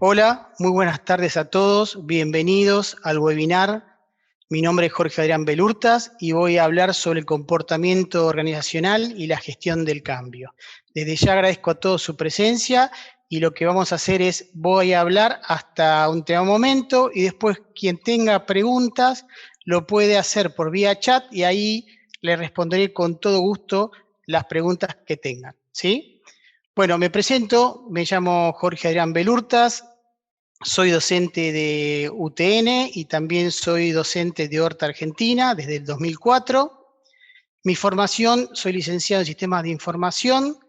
Hola, muy buenas tardes a todos, bienvenidos al webinar. Mi nombre es Jorge Adrián Belurtas y voy a hablar sobre el comportamiento organizacional y la gestión del cambio. Desde ya agradezco a todos su presencia y lo que vamos a hacer es, voy a hablar hasta un determinado momento y después quien tenga preguntas lo puede hacer por vía chat y ahí le responderé con todo gusto las preguntas que tengan, ¿sí? Bueno, me presento, me llamo Jorge Adrián Belurtas, soy docente de UTN y también soy docente de Horta Argentina desde el 2004. Mi formación, soy licenciado en Sistemas de Información,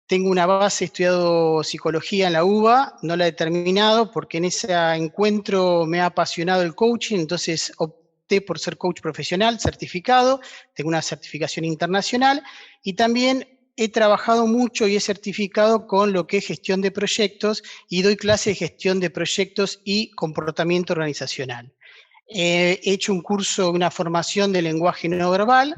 tengo una base, he estudiado psicología en la UBA, no la he terminado porque en ese encuentro me ha apasionado el coaching, entonces opté por ser coach profesional, certificado, tengo una certificación internacional y también he trabajado mucho y he certificado con lo que es gestión de proyectos y doy clases de gestión de proyectos y comportamiento organizacional. He hecho un curso, una formación de lenguaje no verbal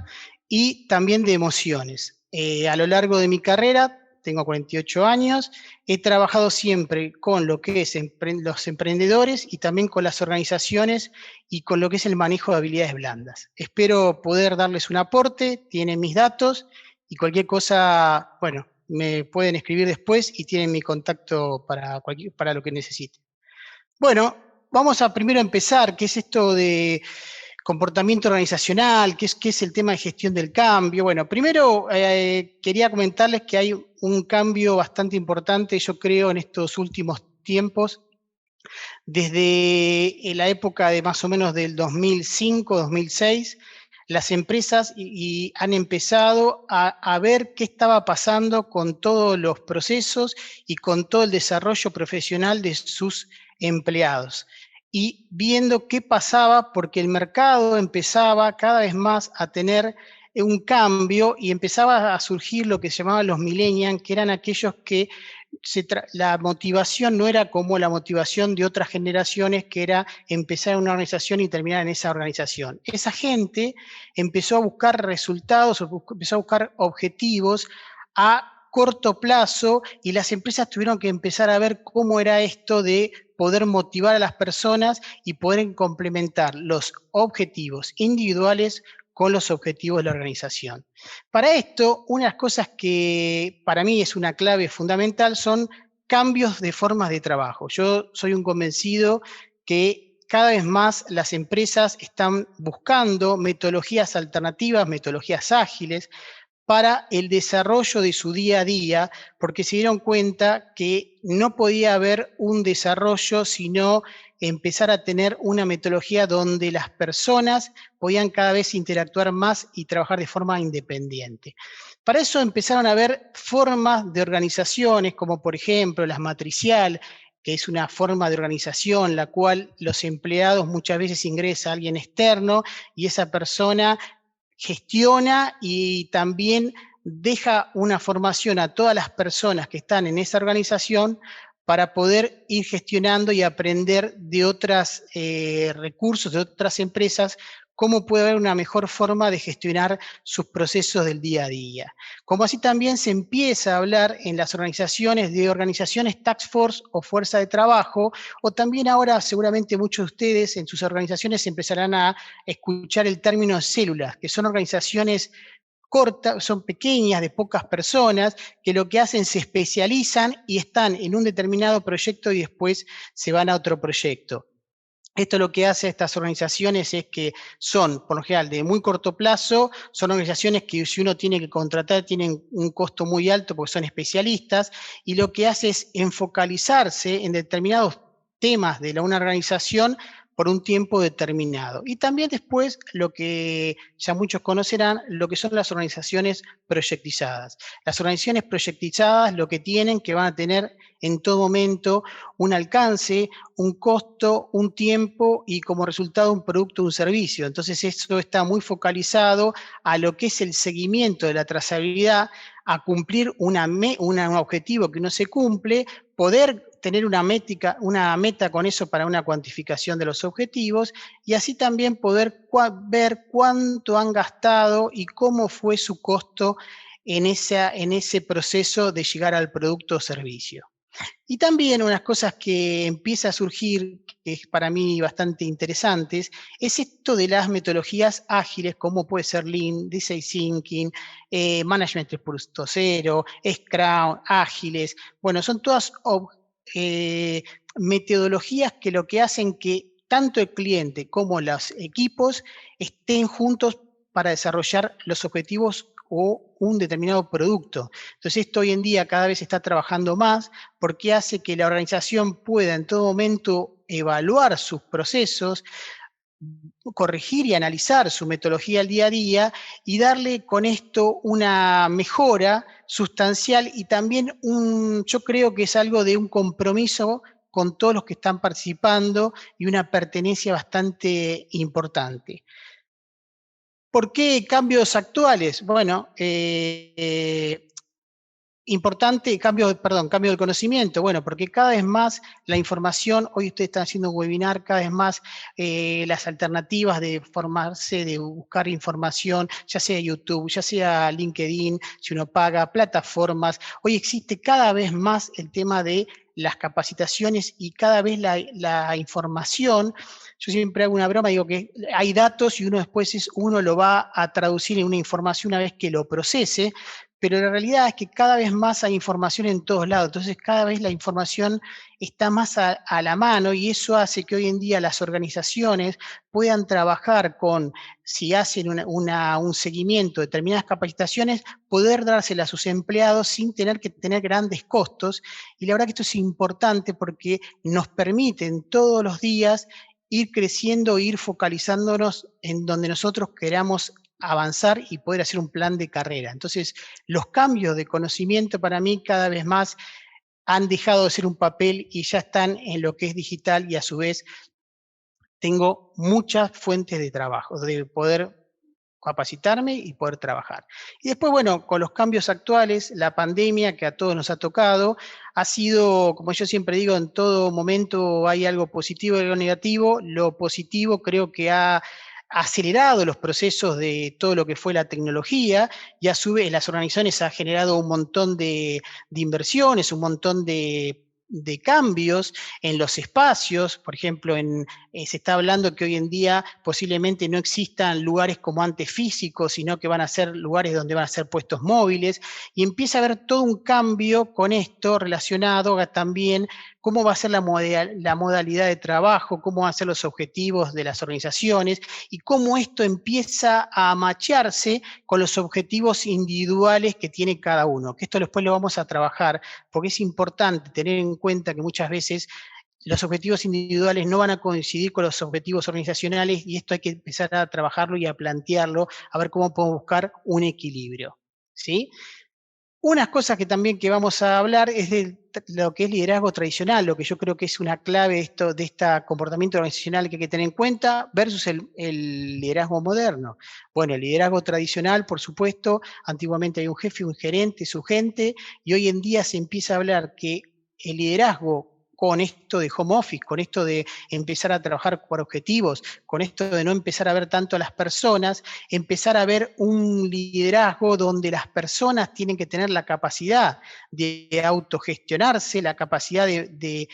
y también de emociones. A lo largo de mi carrera, tengo 48 años, he trabajado siempre con lo que es los emprendedores y también con las organizaciones y con lo que es el manejo de habilidades blandas. Espero poder darles un aporte, tienen mis datos y cualquier cosa, bueno, me pueden escribir después y tienen mi contacto para lo que necesiten. Bueno, vamos a primero empezar, ¿qué es esto de comportamiento organizacional? ¿Qué es el tema de gestión del cambio? Bueno, primero quería comentarles que hay un cambio bastante importante, yo creo, en estos últimos tiempos, desde la época de más o menos del 2005, 2006, las empresas han empezado a ver qué estaba pasando con todos los procesos y con todo el desarrollo profesional de sus empleados. Y viendo qué pasaba, porque el mercado empezaba cada vez más a tener un cambio y empezaba a surgir lo que se llamaban los millennials, que eran aquellos que la motivación no era como la motivación de otras generaciones, que era empezar en una organización y terminar en esa organización. Esa gente empezó a buscar resultados, empezó a buscar objetivos a corto plazo y las empresas tuvieron que empezar a ver cómo era esto de poder motivar a las personas y poder complementar los objetivos individuales con los objetivos de la organización. Para esto, una de las cosas que para mí es una clave fundamental son cambios de formas de trabajo. Yo soy un convencido que cada vez más las empresas están buscando metodologías alternativas, metodologías ágiles, para el desarrollo de su día a día, porque se dieron cuenta que no podía haber un desarrollo sino empezar a tener una metodología donde las personas podían cada vez interactuar más y trabajar de forma independiente. Para eso empezaron a haber formas de organizaciones, como por ejemplo las matricial, que es una forma de organización la cual los empleados muchas veces ingresa a alguien externo y esa persona gestiona y también deja una formación a todas las personas que están en esa organización para poder ir gestionando y aprender de otros recursos, de otras empresas, cómo puede haber una mejor forma de gestionar sus procesos del día a día. Como así también se empieza a hablar en las organizaciones de organizaciones task force o fuerza de trabajo, o también ahora seguramente muchos de ustedes en sus organizaciones empezarán a escuchar el término células, que son organizaciones cortas, son pequeñas, de pocas personas, que lo que hacen se especializan y están en un determinado proyecto y después se van a otro proyecto. Esto lo que hace a estas organizaciones es que son, por lo general, de muy corto plazo, son organizaciones que si uno tiene que contratar tienen un costo muy alto porque son especialistas, y lo que hace es enfocalizarse en determinados temas de una organización por un tiempo determinado. Y también después lo que ya muchos conocerán, lo que son las organizaciones proyectizadas. Las organizaciones proyectizadas lo que tienen, que van a tener en todo momento un alcance, un costo, un tiempo y como resultado un producto o un servicio. Entonces eso está muy focalizado a lo que es el seguimiento de la trazabilidad, a cumplir un objetivo que no se cumple, poder tener una meta con eso para una cuantificación de los objetivos y así también poder ver cuánto han gastado y cómo fue su costo en ese proceso de llegar al producto o servicio. Y también unas cosas que empieza a surgir, que es para mí bastante interesantes, es esto de las metodologías ágiles, como puede ser Lean, Design Thinking, Management 3.0, Scrum, ágiles. Bueno, son todas eh, metodologías que lo que hacen que tanto el cliente como los equipos estén juntos para desarrollar los objetivos o un determinado producto. Entonces, esto hoy en día cada vez se está trabajando más porque hace que la organización pueda en todo momento evaluar sus procesos, corregir y analizar su metodología al día a día y darle con esto una mejora sustancial y también yo creo que es algo de un compromiso con todos los que están participando y una pertenencia bastante importante. ¿Por qué cambios actuales? Bueno, importante, cambio del conocimiento. Bueno, porque cada vez más la información, hoy ustedes están haciendo un webinar, cada vez más las alternativas de formarse, de buscar información, ya sea YouTube, ya sea LinkedIn, si uno paga, plataformas. Hoy existe cada vez más el tema de las capacitaciones y cada vez la información. Yo siempre hago una broma, digo que hay datos y uno lo va a traducir en una información una vez que lo procese, pero la realidad es que cada vez más hay información en todos lados, entonces cada vez la información está más a la mano y eso hace que hoy en día las organizaciones puedan trabajar con, si hacen un seguimiento de determinadas capacitaciones, poder dárselas a sus empleados sin tener que tener grandes costos. Y la verdad que esto es importante porque nos permiten todos los días ir creciendo, ir focalizándonos en donde nosotros queramos avanzar y poder hacer un plan de carrera. Entonces, los cambios de conocimiento para mí cada vez más han dejado de ser un papel y ya están en lo que es digital y a su vez tengo muchas fuentes de trabajo, de poder capacitarme y poder trabajar. Y después, bueno, con los cambios actuales, la pandemia que a todos nos ha tocado, ha sido, como yo siempre digo, en todo momento hay algo positivo y algo negativo. Lo positivo creo que ha acelerado los procesos de todo lo que fue la tecnología y a su vez las organizaciones ha generado un montón de inversiones, un montón de cambios en los espacios. Por ejemplo, se está hablando que hoy en día posiblemente no existan lugares como antes físicos, sino que van a ser lugares donde van a ser puestos móviles, y empieza a haber todo un cambio con esto relacionado a también cómo va a ser la modalidad de trabajo, cómo van a ser los objetivos de las organizaciones y cómo esto empieza a macharse con los objetivos individuales que tiene cada uno, que esto después lo vamos a trabajar, porque es importante tener en cuenta que muchas veces los objetivos individuales no van a coincidir con los objetivos organizacionales y esto hay que empezar a trabajarlo y a plantearlo, a ver cómo podemos buscar un equilibrio, ¿sí? Unas cosas que también que vamos a hablar es de lo que es liderazgo tradicional, lo que yo creo que es una clave de este comportamiento organizacional que hay que tener en cuenta versus el liderazgo moderno. Bueno, el liderazgo tradicional, por supuesto, antiguamente hay un jefe, un gerente, su gente, y hoy en día se empieza a hablar que el liderazgo con esto de home office, con esto de empezar a trabajar por objetivos, con esto de no empezar a ver tanto a las personas, empezar a ver un liderazgo donde las personas tienen que tener la capacidad de autogestionarse, la capacidad de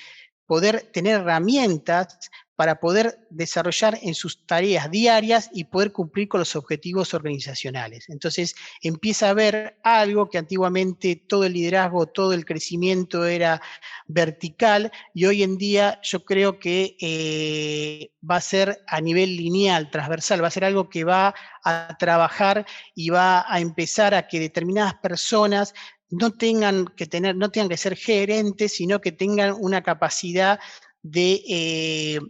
poder tener herramientas para poder desarrollar en sus tareas diarias y poder cumplir con los objetivos organizacionales. Entonces empieza a haber algo que antiguamente todo el liderazgo, todo el crecimiento era vertical y hoy en día yo creo que va a ser a nivel lineal, transversal, va a ser algo que va a trabajar y va a empezar a que determinadas personas no tengan que ser gerentes, sino que tengan una capacidad de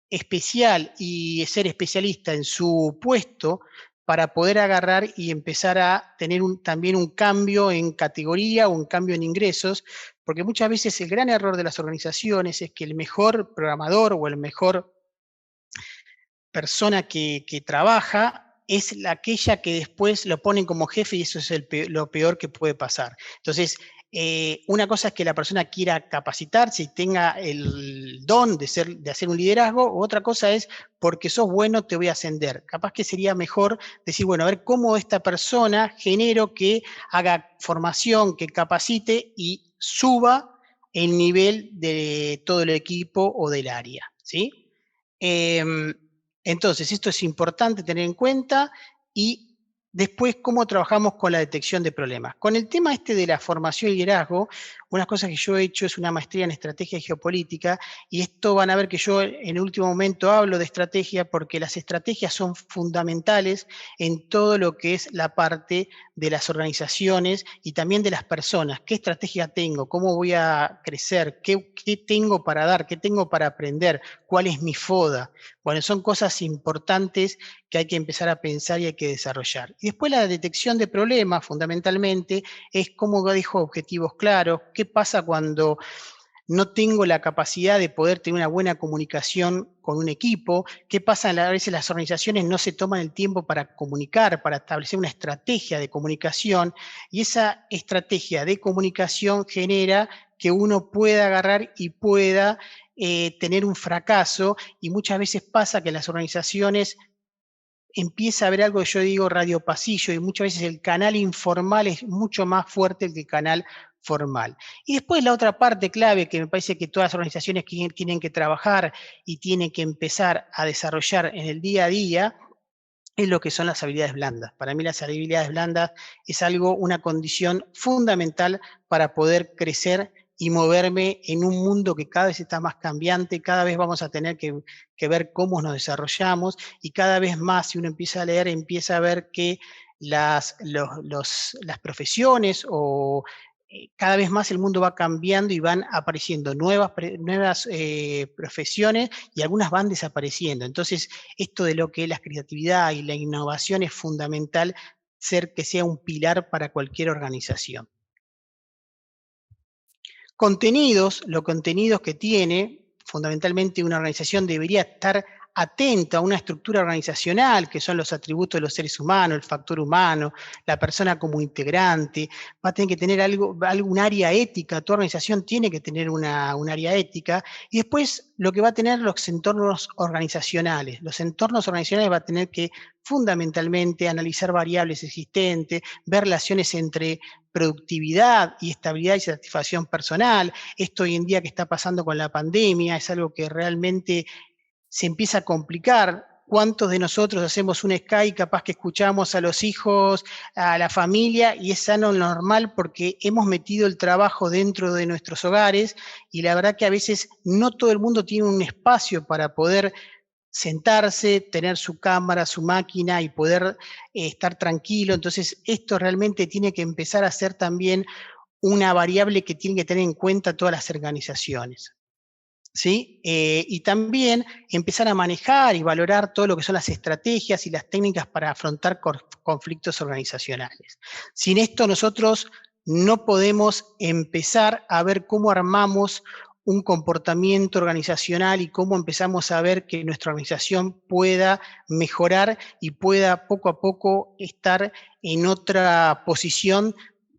especial y ser especialista en su puesto para poder agarrar y empezar a tener también un cambio en categoría o un cambio en ingresos, porque muchas veces el gran error de las organizaciones es que el mejor programador o el mejor persona que trabaja es aquella que después lo ponen como jefe y eso es lo peor que puede pasar. Entonces, una cosa es que la persona quiera capacitarse y tenga el don de hacer un liderazgo, otra cosa es porque sos bueno te voy a ascender. Capaz que sería mejor decir, bueno, a ver cómo esta persona genero que haga formación, que capacite y suba el nivel de todo el equipo o del área, ¿sí? Entonces, esto es importante tener en cuenta y después, ¿cómo trabajamos con la detección de problemas? Con el tema este de la formación y liderazgo, una cosa que yo he hecho es una maestría en estrategia y geopolítica, y esto van a ver que yo en el último momento hablo de estrategia porque las estrategias son fundamentales en todo lo que es la parte de las organizaciones y también de las personas. ¿Qué estrategia tengo? ¿Cómo voy a crecer? ¿Qué tengo para dar? ¿Qué tengo para aprender? ¿Cuál es mi FODA? Bueno, son cosas importantes que hay que empezar a pensar y hay que desarrollar. Y después la detección de problemas, fundamentalmente, es cómo dejo objetivos claros, qué pasa cuando no tengo la capacidad de poder tener una buena comunicación con un equipo, qué pasa a veces las organizaciones no se toman el tiempo para comunicar, para establecer una estrategia de comunicación, y esa estrategia de comunicación genera que uno pueda agarrar y pueda tener un fracaso, y muchas veces pasa que las organizaciones empieza a haber algo que yo digo radio pasillo, y muchas veces el canal informal es mucho más fuerte que el canal formal. Y después la otra parte clave que me parece que todas las organizaciones tienen que trabajar y tienen que empezar a desarrollar en el día a día es lo que son las habilidades blandas. Para mí las habilidades blandas es algo, una condición fundamental para poder crecer y moverme en un mundo que cada vez está más cambiante, cada vez vamos a tener que ver cómo nos desarrollamos, y cada vez más, si uno empieza a leer, empieza a ver que las profesiones o cada vez más el mundo va cambiando y van apareciendo nuevas profesiones, y algunas van desapareciendo. Entonces, esto de lo que es la creatividad y la innovación es fundamental, que sea un pilar para cualquier organización. Los contenidos que tiene, fundamentalmente una organización debería estar atenta a una estructura organizacional, que son los atributos de los seres humanos, el factor humano, la persona como integrante, va a tener que tener algún área ética, toda organización tiene que tener un área ética, y después lo que va a tener los entornos organizacionales. Los entornos organizacionales va a tener que fundamentalmente analizar variables existentes, ver relaciones entre productividad y estabilidad y satisfacción personal. Esto hoy en día que está pasando con la pandemia es algo que realmente se empieza a complicar. ¿Cuántos de nosotros hacemos un Skype, capaz que escuchamos a los hijos, a la familia, y es sano, normal, porque hemos metido el trabajo dentro de nuestros hogares, y la verdad que a veces no todo el mundo tiene un espacio para poder sentarse, tener su cámara, su máquina y poder estar tranquilo? Entonces, esto realmente tiene que empezar a ser también una variable que tienen que tener en cuenta todas las organizaciones, ¿sí? Y también empezar a manejar y valorar todo lo que son las estrategias y las técnicas para afrontar conflictos organizacionales. Sin esto nosotros no podemos empezar a ver cómo armamos un comportamiento organizacional y cómo empezamos a ver que nuestra organización pueda mejorar y pueda poco a poco estar en otra posición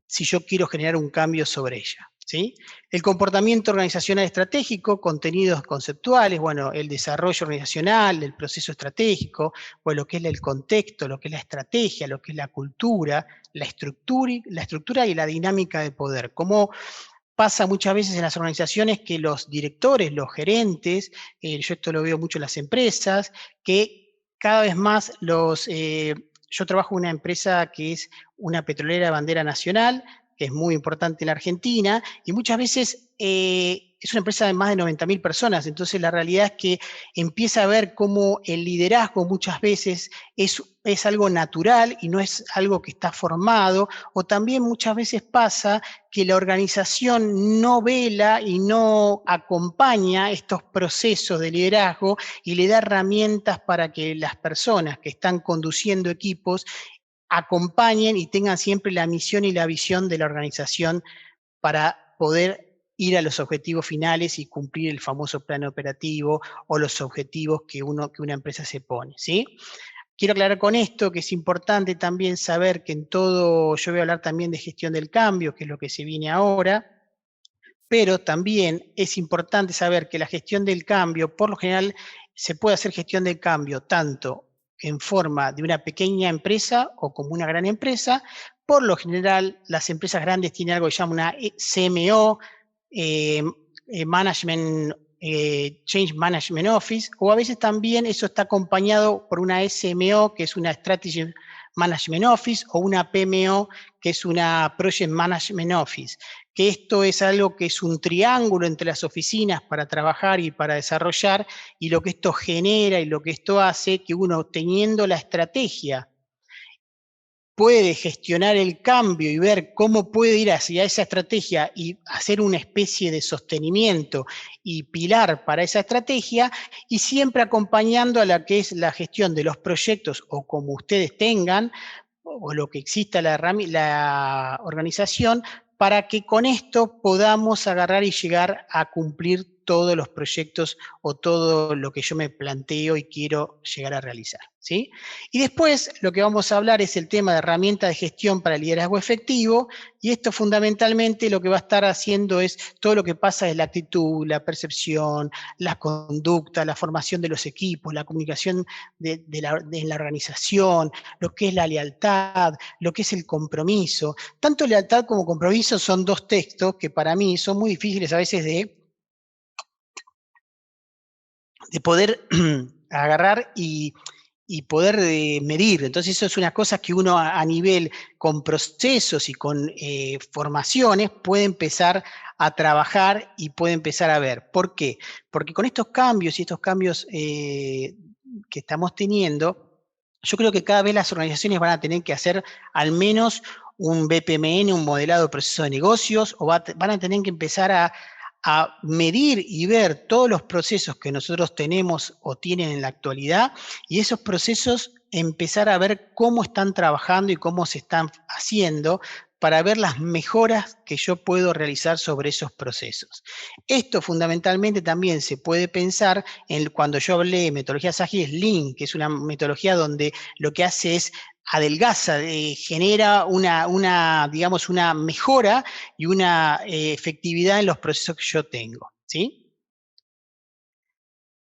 si yo quiero generar un cambio sobre ella, ¿sí? El comportamiento organizacional estratégico, contenidos conceptuales, bueno, el desarrollo organizacional, el proceso estratégico, bueno, lo que es el contexto, lo que es la estrategia, lo que es la cultura, la estructura y la dinámica de poder. Cómo pasa muchas veces en las organizaciones que los directores, los gerentes, yo esto lo veo mucho en las empresas, que cada vez más yo trabajo en una empresa que es una petrolera de bandera nacional, que es muy importante en la Argentina, y muchas veces es una empresa de más de 90.000 personas, entonces la realidad es que empieza a ver cómo el liderazgo muchas veces es algo natural y no es algo que está formado, o también muchas veces pasa que la organización no vela y no acompaña estos procesos de liderazgo y le da herramientas para que las personas que están conduciendo equipos acompañen y tengan siempre la misión y la visión de la organización para poder ir a los objetivos finales y cumplir el famoso plan operativo o los objetivos que una empresa se pone, ¿sí? Quiero aclarar con esto que es importante también saber que en todo, yo voy a hablar también de gestión del cambio, que es lo que se viene ahora, pero también es importante saber que la gestión del cambio, por lo general, se puede hacer gestión del cambio tanto en forma de una pequeña empresa o como una gran empresa. Por lo general, las empresas grandes tienen algo que se llama una CMO, Change Management Office, o a veces también eso está acompañado por una SMO, que es una Strategy Management Office, o una PMO, que es una Project Management Office, que esto es algo que es un triángulo entre las oficinas para trabajar y para desarrollar, y lo que esto genera y lo que esto hace, que uno teniendo la estrategia puede gestionar el cambio y ver cómo puede ir hacia esa estrategia y hacer una especie de sostenimiento y pilar para esa estrategia, y siempre acompañando a la que es la gestión de los proyectos o como ustedes tengan, o lo que exista la organización, para que con esto podamos agarrar y llegar a cumplir todos los proyectos o todo lo que yo me planteo y quiero llegar a realizar, ¿sí? Y después lo que vamos a hablar es el tema de herramientas de gestión para el liderazgo efectivo, y esto fundamentalmente lo que va a estar haciendo es todo lo que pasa es la actitud, la percepción, la conducta, la formación de los equipos, la comunicación de la organización, lo que es la lealtad, lo que es el compromiso. Tanto lealtad como compromiso son dos textos que para mí son muy difíciles a veces de poder agarrar y poder medir. Entonces eso es una cosa que uno a nivel con procesos y con formaciones puede empezar a trabajar y puede empezar a ver. ¿Por qué? Porque con estos cambios y estos cambios que estamos teniendo, yo creo que cada vez las organizaciones van a tener que hacer al menos un BPMN, un modelado de proceso de negocios, o van a tener que empezar a medir y ver todos los procesos que nosotros tenemos o tienen en la actualidad, y esos procesos empezar a ver cómo están trabajando y cómo se están haciendo para ver las mejoras que yo puedo realizar sobre esos procesos. Esto fundamentalmente también se puede pensar en cuando yo hablé de metodologías ágiles, Lean, que es una metodología donde lo que hace es adelgaza, genera digamos, una mejora y una efectividad en los procesos que yo tengo, ¿sí?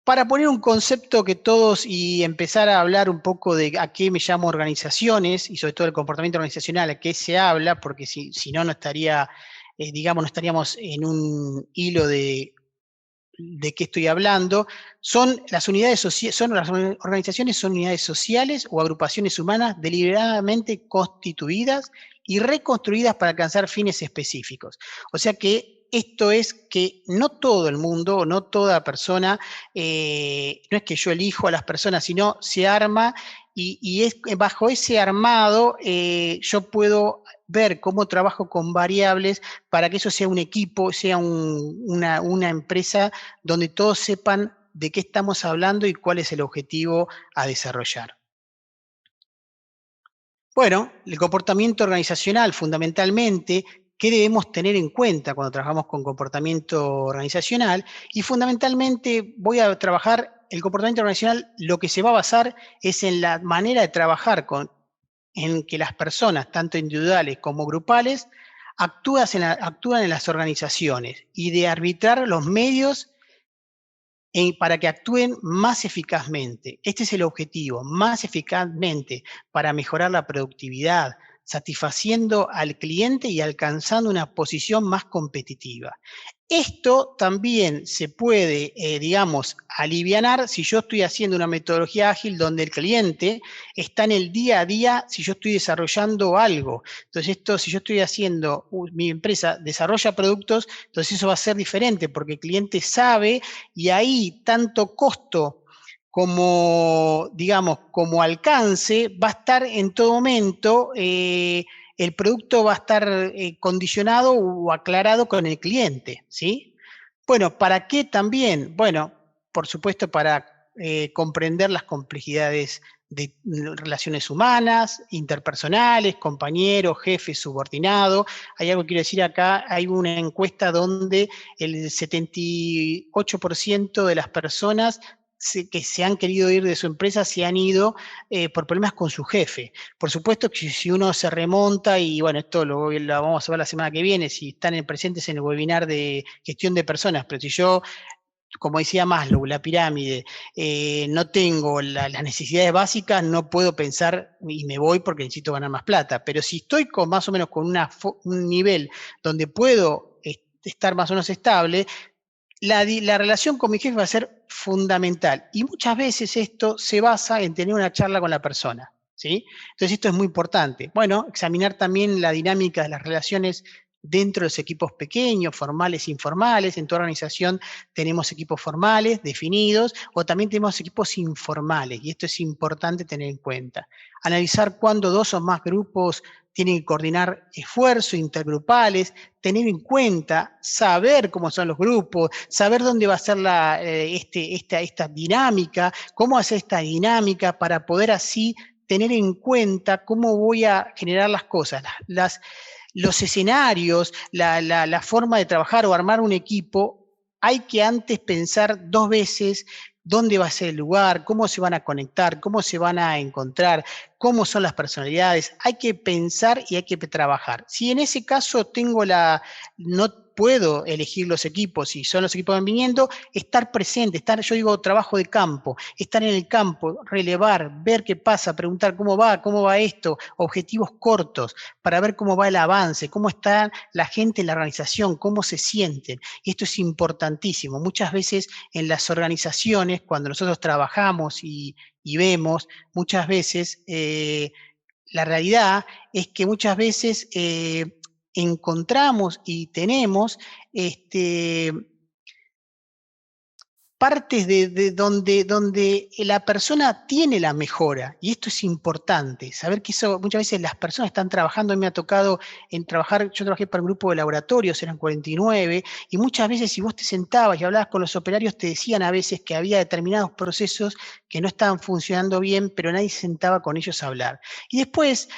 Para poner un concepto que todos y empezar a hablar un poco de a qué me llamo organizaciones y sobre todo el comportamiento organizacional, a qué se habla, porque si no, no estaría, digamos, no estaríamos en un hilo de qué estoy hablando. Son las organizaciones son unidades sociales o agrupaciones humanas deliberadamente constituidas y reconstruidas para alcanzar fines específicos. O sea que esto es que no todo el mundo, no toda persona, no es que yo elijo a las personas, sino se arma y es bajo ese armado yo puedo ver cómo trabajo con variables para que eso sea un equipo, sea una empresa donde todos sepan de qué estamos hablando y cuál es el objetivo a desarrollar. Bueno, el comportamiento organizacional, fundamentalmente, ¿qué debemos tener en cuenta cuando trabajamos con comportamiento organizacional? Y fundamentalmente voy a trabajar el comportamiento organizacional, lo que se va a basar es en la manera de trabajar en que las personas, tanto individuales como grupales, actúan en las organizaciones y de arbitrar los medios para que actúen más eficazmente. Este es el objetivo, más eficazmente para mejorar la productividad, satisfaciendo al cliente y alcanzando una posición más competitiva. Esto también se puede, digamos, alivianar si yo estoy haciendo una metodología ágil donde el cliente está en el día a día si yo estoy desarrollando algo. Entonces, si yo estoy haciendo, mi empresa desarrolla productos, entonces eso va a ser diferente porque el cliente sabe y ahí tanto costo como, digamos, como alcance va a estar en todo momento, el producto va a estar condicionado o aclarado con el cliente, ¿sí? Bueno, ¿para qué también? Bueno, por supuesto para comprender las complejidades de relaciones humanas, interpersonales, compañeros, jefes, subordinados. Hay algo que quiero decir acá, hay una encuesta donde el 78% de las personas que se han querido ir de su empresa se han ido por problemas con su jefe. Por supuesto que si uno se remonta, y bueno, esto lo vamos a ver la semana que viene, si están presentes en el webinar de gestión de personas, pero si yo, como decía Maslow, la pirámide, no tengo las necesidades básicas, no puedo pensar y me voy porque necesito ganar más plata. Pero si estoy con más o menos con un nivel donde puedo estar más o menos estable, la relación con mi jefe va a ser fundamental. Y muchas veces esto se basa en tener una charla con la persona, ¿sí? Entonces esto es muy importante. Bueno, examinar también la dinámica de las relaciones dentro de los equipos pequeños, formales e informales. En tu organización tenemos equipos formales definidos o también tenemos equipos informales, y esto es importante tener en cuenta. Analizar cuándo 2 o más grupos tienen que coordinar esfuerzos intergrupales, tener en cuenta, saber cómo son los grupos, saber dónde va a ser esta dinámica, cómo hacer esta dinámica para poder así tener en cuenta cómo voy a generar las cosas, los escenarios, la forma de trabajar o armar un equipo. Hay que antes pensar 2 veces dónde va a ser el lugar, cómo se van a conectar, cómo se van a encontrar, cómo son las personalidades. Hay que pensar y hay que trabajar. Si en ese caso no puedo elegir los equipos, si son los equipos que van viniendo, estar presente, yo digo trabajo de campo, estar en el campo, relevar, ver qué pasa, preguntar cómo va esto, objetivos cortos, para ver cómo va el avance, cómo está la gente en la organización, cómo se sienten. Y esto es importantísimo. Muchas veces en las organizaciones, cuando nosotros trabajamos y vemos, muchas veces la realidad es que muchas veces encontramos y tenemos partes de donde la persona tiene la mejora, y esto es importante, saber que eso muchas veces las personas están trabajando. A mí me ha tocado yo trabajé para un grupo de laboratorios, eran 49, y muchas veces si vos te sentabas y hablabas con los operarios, te decían a veces que había determinados procesos que no estaban funcionando bien, pero nadie se sentaba con ellos a hablar. Y después,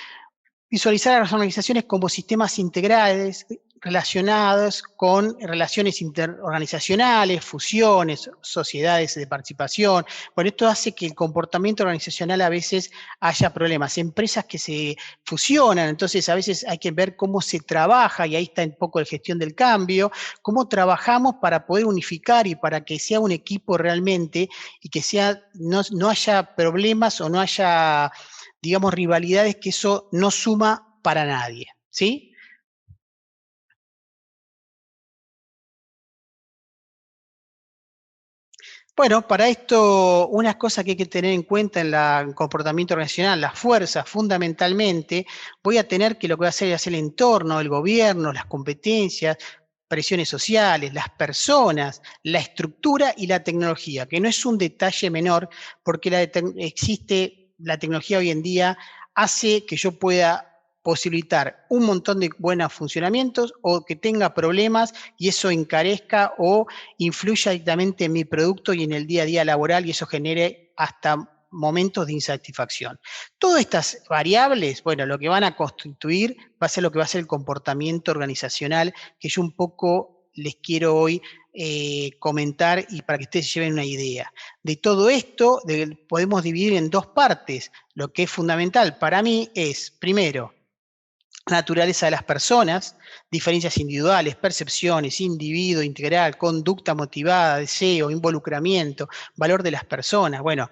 visualizar a las organizaciones como sistemas integrales relacionados con relaciones interorganizacionales, fusiones, sociedades de participación. Bueno, esto hace que el comportamiento organizacional a veces haya problemas. Empresas que se fusionan, entonces a veces hay que ver cómo se trabaja, y ahí está un poco la gestión del cambio, cómo trabajamos para poder unificar y para que sea un equipo realmente y que no haya problemas o no haya, digamos, rivalidades, que eso no suma para nadie, ¿sí? Bueno, para esto, unas cosas que hay que tener en cuenta en el comportamiento organizacional, las fuerzas, fundamentalmente, voy a tener que lo que va a hacer es el entorno, el gobierno, las competencias, presiones sociales, las personas, la estructura y la tecnología, que no es un detalle menor, porque la tecnología hoy en día hace que yo pueda posibilitar un montón de buenos funcionamientos o que tenga problemas y eso encarezca o influya directamente en mi producto y en el día a día laboral, y eso genere hasta momentos de insatisfacción. Todas estas variables, bueno, lo que van a constituir va a ser lo que va a ser el comportamiento organizacional, que yo un poco les quiero hoy comentar, y para que ustedes se lleven una idea. De todo esto podemos dividir en 2 partes. Lo que es fundamental para mí es, primero, naturaleza de las personas, diferencias individuales, percepciones, individuo integral, conducta motivada, deseo, involucramiento, valor de las personas. Bueno,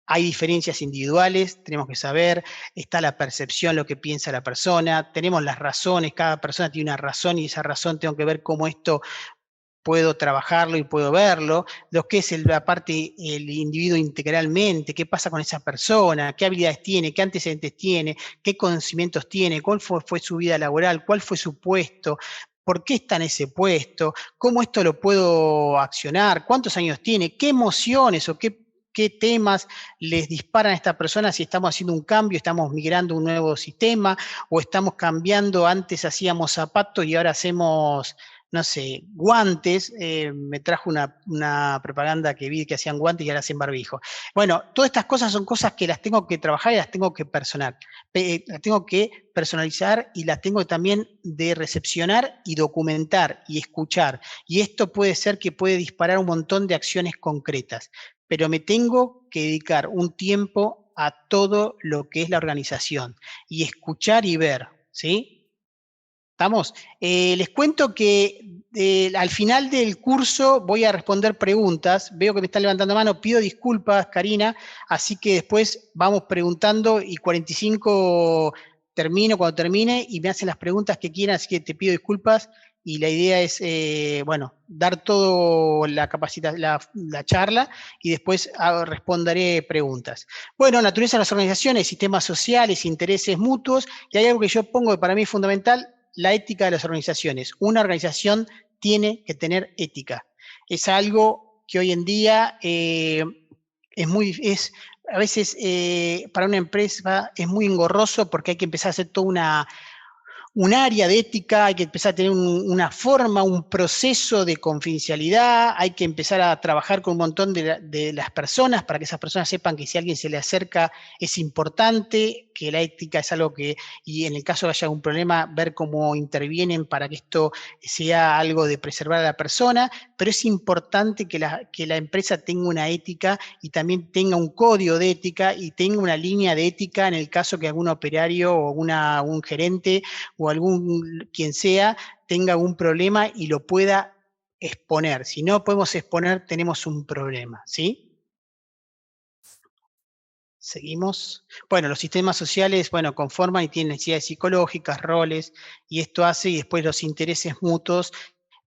hay diferencias individuales, tenemos que saber, está la percepción, lo que piensa la persona, tenemos las razones, cada persona tiene una razón y esa razón tengo que ver cómo esto puedo trabajarlo y puedo verlo, lo que es la parte, el individuo integralmente, qué pasa con esa persona, qué habilidades tiene, qué antecedentes tiene, qué conocimientos tiene, cuál fue su vida laboral, cuál fue su puesto, por qué está en ese puesto, cómo esto lo puedo accionar, cuántos años tiene, qué emociones o qué temas les disparan a esta persona, si estamos haciendo un cambio, estamos migrando a un nuevo sistema, o estamos cambiando, antes hacíamos zapatos y ahora hacemos, no sé, guantes. Me trajo una propaganda que vi que hacían guantes y ahora hacen barbijo. Bueno, todas estas cosas son cosas que las tengo que trabajar y las tengo que las tengo que personalizar y las tengo también de recepcionar y documentar y escuchar. Y esto puede ser que puede disparar un montón de acciones concretas, pero me tengo que dedicar un tiempo a todo lo que es la organización y escuchar y ver, ¿sí? ¿Estamos? Les cuento que al final del curso voy a responder preguntas. Veo que me están levantando mano. Pido disculpas, Karina. Así que después vamos preguntando y 45 termino cuando termine y me hacen las preguntas que quieran. Así que te pido disculpas y la idea es, bueno, dar todo la charla y después responderé preguntas. Bueno, naturaleza de las organizaciones, sistemas sociales, intereses mutuos, y hay algo que yo pongo que para mí es fundamental, la ética de las organizaciones. Una organización tiene que tener ética. Es algo que hoy en día a veces para una empresa es muy engorroso porque hay que empezar a hacer toda un área de ética, hay que empezar a tener una forma, un proceso de confidencialidad, hay que empezar a trabajar con un montón de las personas para que esas personas sepan que si alguien se le acerca es importante, que la ética es algo que, y en el caso de haya algún problema, ver cómo intervienen para que esto sea algo de preservar a la persona, pero es importante que la empresa tenga una ética y también tenga un código de ética y tenga una línea de ética en el caso que algún operario o un gerente o quien sea tenga algún problema y lo pueda exponer. Si no podemos exponer, tenemos un problema, ¿sí? Seguimos. Bueno, los sistemas sociales, bueno, conforman y tienen necesidades psicológicas, roles, y esto hace, y después los intereses mutuos.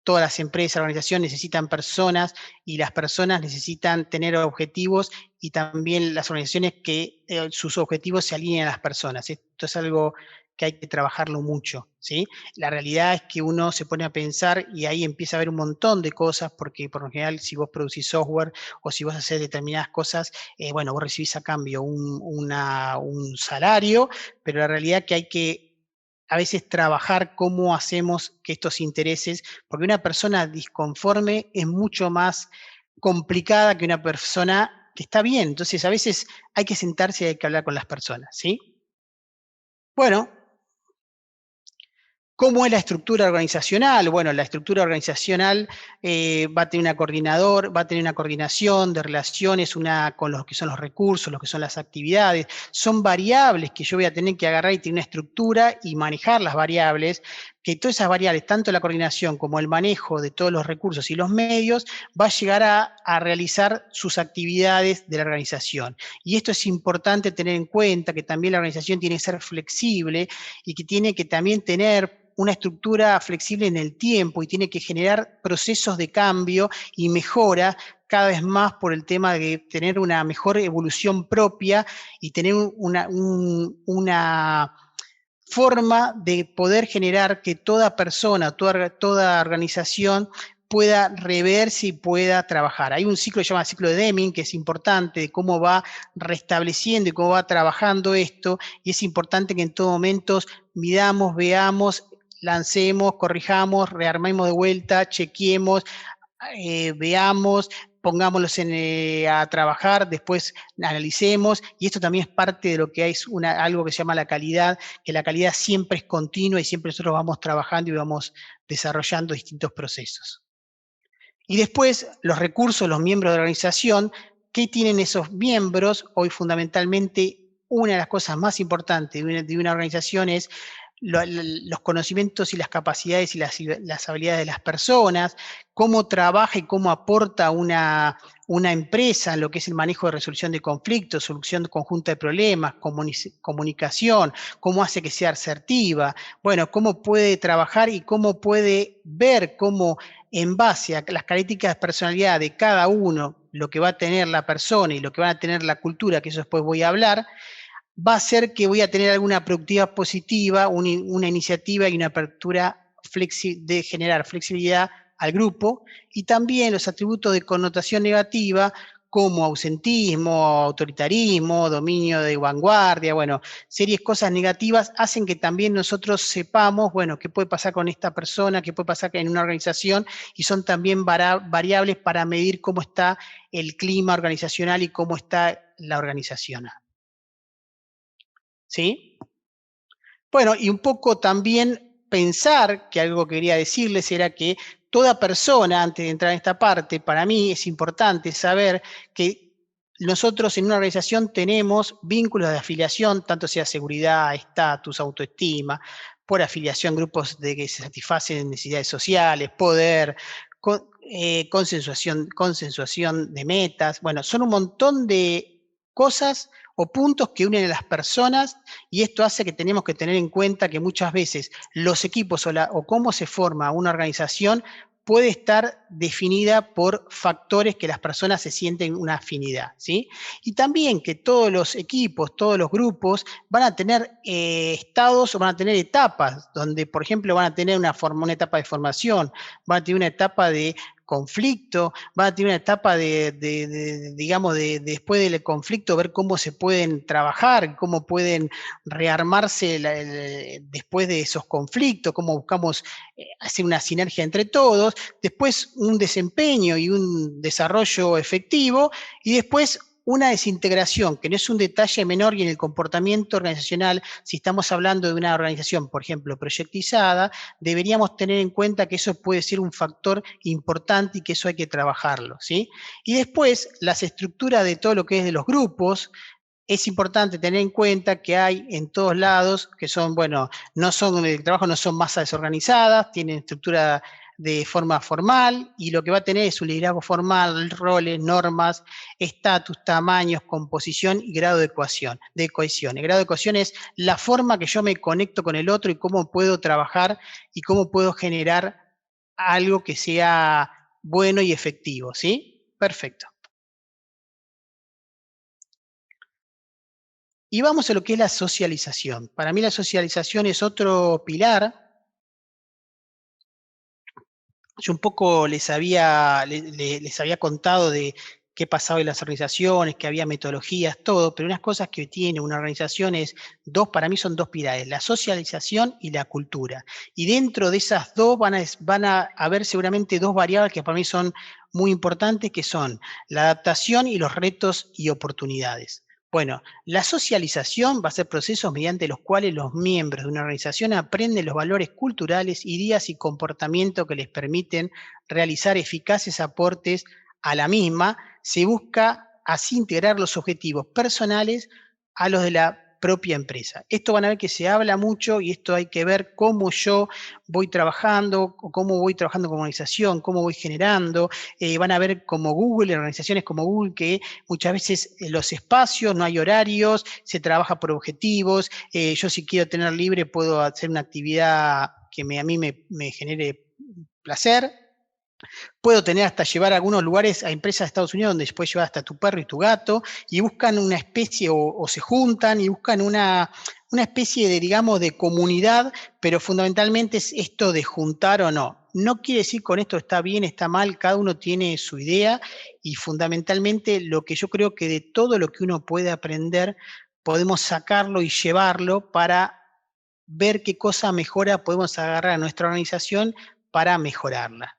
Todas las empresas, organizaciones necesitan personas y las personas necesitan tener objetivos y también las organizaciones que sus objetivos se alineen a las personas. Esto es algo que hay que trabajarlo mucho, ¿sí? La realidad es que uno se pone a pensar y ahí empieza a ver un montón de cosas porque por lo general si vos producís software o si vos haces determinadas cosas, bueno, vos recibís a cambio un salario, pero la realidad es que hay que a veces trabajar cómo hacemos que estos intereses, porque una persona disconforme es mucho más complicada que una persona que está bien. Entonces, a veces hay que sentarse y hay que hablar con las personas, ¿sí? Bueno, ¿cómo es la estructura organizacional? Bueno, la estructura organizacional va a tener una coordinador, va a tener una coordinación de relaciones, con los que son los recursos, lo que son las actividades. Son variables que yo voy a tener que agarrar y tener una estructura y manejar las variables, que todas esas variables, tanto la coordinación como el manejo de todos los recursos y los medios, va a llegar a realizar sus actividades de la organización. Y esto es importante tener en cuenta, que también la organización tiene que ser flexible y que tiene que también tener una estructura flexible en el tiempo y tiene que generar procesos de cambio y mejora cada vez más por el tema de tener una mejor evolución propia y tener una forma de poder generar que toda persona, toda organización pueda reverse y pueda trabajar. Hay un ciclo que se llama ciclo de Deming, que es importante, de cómo va restableciendo y cómo va trabajando esto, y es importante que en todo momento midamos, veamos, lancemos, corrijamos, rearmemos de vuelta, chequeemos, veamos, pongámoslos a trabajar, después analicemos, y esto también es parte de lo que es algo que se llama la calidad, que la calidad siempre es continua y siempre nosotros vamos trabajando y vamos desarrollando distintos procesos. Y después, los recursos, los miembros de la organización, ¿qué tienen esos miembros? Hoy fundamentalmente, una de las cosas más importantes de una organización es los conocimientos y las capacidades y las habilidades de las personas, cómo trabaja y cómo aporta una empresa en lo que es el manejo de resolución de conflictos, solución conjunta de problemas, comunicación, cómo hace que sea asertiva, bueno, cómo puede trabajar y cómo puede ver cómo en base a las características de personalidad de cada uno, lo que va a tener la persona y lo que va a tener la cultura, que eso después voy a hablar, va a ser que voy a tener alguna productividad positiva, una iniciativa y una apertura de generar flexibilidad al grupo, y también los atributos de connotación negativa como ausentismo, autoritarismo, dominio de vanguardia, bueno, series cosas negativas hacen que también nosotros sepamos, bueno, qué puede pasar con esta persona, qué puede pasar en una organización, y son también variables para medir cómo está el clima organizacional y cómo está la organización. ¿Sí? Bueno, y un poco también pensar, que algo que quería decirles era que toda persona, antes de entrar en esta parte, para mí es importante saber que nosotros en una organización tenemos vínculos de afiliación, tanto sea seguridad, estatus, autoestima, por afiliación, grupos de que se satisfacen necesidades sociales, poder, consensuación de metas. Bueno, son un montón de cosas o puntos que unen a las personas, y esto hace que tenemos que tener en cuenta que muchas veces los equipos o cómo se forma una organización puede estar definida por factores que las personas se sienten una afinidad, ¿sí? Y también que todos los equipos, todos los grupos van a tener estados o van a tener etapas, donde, por ejemplo, van a tener una etapa de formación, van a tener una etapa de conflicto, van a tener una etapa digamos, después del conflicto, ver cómo se pueden trabajar, cómo pueden rearmarse después de esos conflictos, cómo buscamos hacer una sinergia entre todos, después un desempeño y un desarrollo efectivo, y después una desintegración, que no es un detalle menor, y en el comportamiento organizacional, si estamos hablando de una organización, por ejemplo, proyectizada, deberíamos tener en cuenta que eso puede ser un factor importante y que eso hay que trabajarlo, ¿sí? Y después, las estructuras de todo lo que es de los grupos, es importante tener en cuenta que hay en todos lados, que son, bueno, el trabajo no son masas desorganizadas, tienen estructura de forma formal, y lo que va a tener es un liderazgo formal, roles, normas, estatus, tamaños, composición y grado de cohesión. El grado de cohesión es la forma que yo me conecto con el otro y cómo puedo trabajar y cómo puedo generar algo que sea bueno y efectivo, ¿sí? Perfecto. Y vamos a lo que es la socialización. Para mí la socialización es otro pilar. Yo un poco les había contado de qué pasaba en las organizaciones, que había metodologías, todo, pero unas cosas que tiene una organización es para mí son dos pilares, la socialización y la cultura. Y dentro de esas dos van a haber seguramente dos variables que para mí son muy importantes, que son la adaptación y los retos y oportunidades. Bueno, la socialización va a ser procesos mediante los cuales los miembros de una organización aprenden los valores culturales, ideas y comportamientos que les permiten realizar eficaces aportes a la misma. Se busca así integrar los objetivos personales a los de la propia empresa. Esto van a ver que se habla mucho, y esto hay que ver cómo yo voy trabajando, cómo voy trabajando como organización, cómo voy generando. Van a ver como Google, organizaciones como Google, que muchas veces los espacios, no hay horarios, se trabaja por objetivos. Yo si quiero tener libre puedo hacer una actividad que a mí me genere placer. Puedo tener hasta llevar a algunos lugares a empresas de Estados Unidos donde puedes llevar hasta tu perro y tu gato, y buscan una especie o se juntan y buscan una especie de, digamos, de comunidad, pero fundamentalmente es esto de juntar o no. No quiere decir con esto está bien, está mal, cada uno tiene su idea, y fundamentalmente lo que yo creo que de todo lo que uno puede aprender, podemos sacarlo y llevarlo para ver qué cosa mejora podemos agarrar a nuestra organización para mejorarla.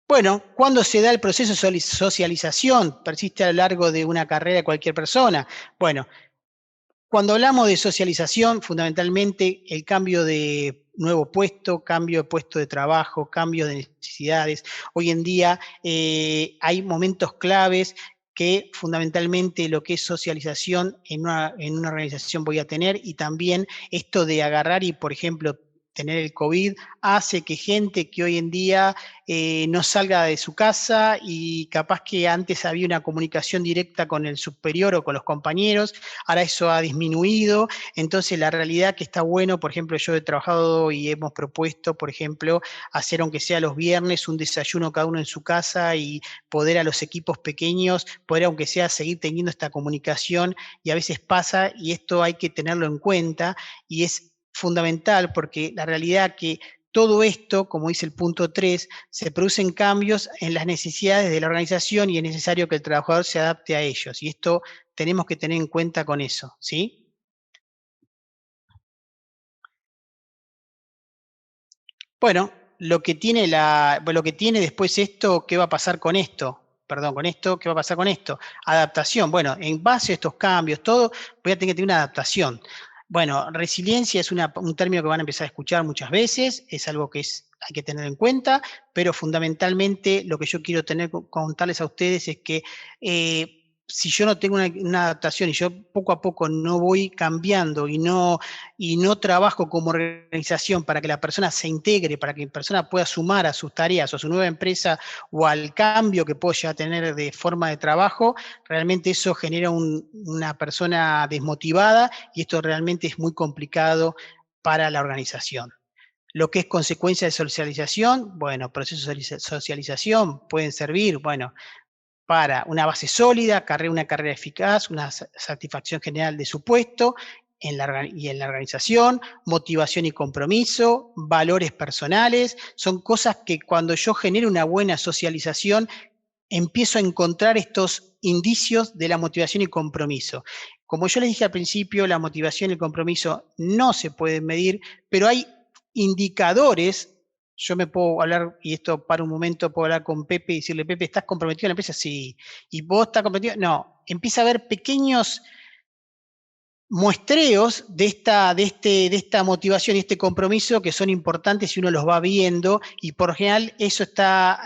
Bueno, ¿cuándo se da el proceso de socialización? Persiste a lo largo de una carrera de cualquier persona. Bueno, cuando hablamos de socialización, fundamentalmente el cambio de nuevo puesto, cambio de puesto de trabajo, cambio de necesidades. Hoy en día hay momentos claves que fundamentalmente lo que es socialización en una organización voy a tener, y también esto de agarrar y, por ejemplo, tener el COVID hace que gente que hoy en día no salga de su casa, y capaz que antes había una comunicación directa con el superior o con los compañeros, ahora eso ha disminuido. Entonces la realidad que está bueno, por ejemplo, yo he trabajado y hemos propuesto, por ejemplo, hacer, aunque sea los viernes, un desayuno cada uno en su casa, y poder a los equipos pequeños, poder aunque sea seguir teniendo esta comunicación. Y a veces pasa, y esto hay que tenerlo en cuenta, y es fundamental, porque la realidad que todo esto, como dice el punto 3, se producen cambios en las necesidades de la organización, y es necesario que el trabajador se adapte a ellos. Y esto tenemos que tener en cuenta con eso, ¿sí? Bueno, lo que tiene después esto, ¿qué va a pasar con esto? Perdón, con esto, ¿qué va a pasar con esto? Adaptación. Bueno, en base a estos cambios, todo, voy a tener que tener una adaptación. Bueno, resiliencia es un término que van a empezar a escuchar muchas veces, es algo que hay que tener en cuenta, pero fundamentalmente lo que yo quiero contarles a ustedes es que si yo no tengo una adaptación y yo poco a poco no voy cambiando y no trabajo como organización para que la persona se integre, para que la persona pueda sumar a sus tareas o a su nueva empresa o al cambio que puedo ya tener de forma de trabajo, realmente eso genera una persona desmotivada y esto realmente es muy complicado para la organización. Lo que es consecuencia de socialización, bueno, procesos de socialización pueden servir, bueno, para una base sólida, una carrera eficaz, una satisfacción general de su puesto y en la organización, motivación y compromiso, valores personales, son cosas que cuando yo genero una buena socialización, empiezo a encontrar estos indicios de la motivación y compromiso. Como yo les dije al principio, la motivación y el compromiso no se pueden medir, pero hay indicadores. Yo me puedo hablar, y esto para un momento, puedo hablar con Pepe y decirle, Pepe, ¿estás comprometido en la empresa? Sí. ¿Y vos estás comprometido? No. Empieza a haber pequeños muestreos de esta motivación y este compromiso que son importantes y uno los va viendo, y por lo general eso está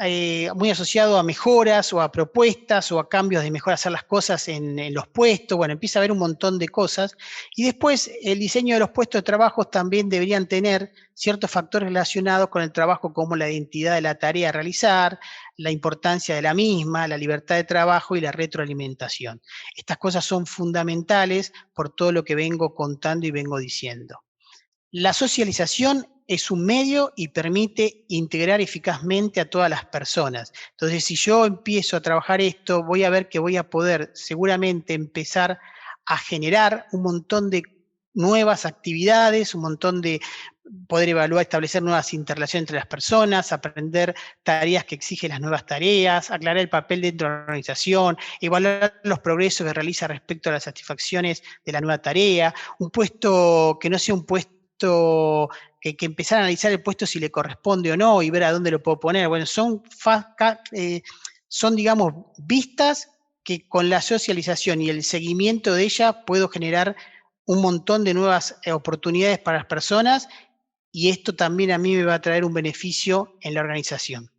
muy asociado a mejoras o a propuestas o a cambios de mejor hacer las cosas en los puestos. Bueno, empieza a haber un montón de cosas, y después el diseño de los puestos de trabajo también deberían tener ciertos factores relacionados con el trabajo, como la identidad de la tarea a realizar, la importancia de la misma, la libertad de trabajo y la retroalimentación. Estas cosas son fundamentales por todo lo que vengo contando y vengo diciendo. La socialización es un medio y permite integrar eficazmente a todas las personas. Entonces, si yo empiezo a trabajar esto, voy a ver que voy a poder seguramente empezar a generar un montón de nuevas actividades, un montón de poder evaluar, establecer nuevas interrelaciones entre las personas, aprender tareas que exigen las nuevas tareas, aclarar el papel dentro de la organización, evaluar los progresos que realiza respecto a las satisfacciones de la nueva tarea, un puesto que no sea un puesto que empezar a analizar el puesto si le corresponde o no y ver a dónde lo puedo poner. Bueno, son digamos, vistas que con la socialización y el seguimiento de ella puedo generar un montón de nuevas oportunidades para las personas, y esto también a mí me va a traer un beneficio en la organización.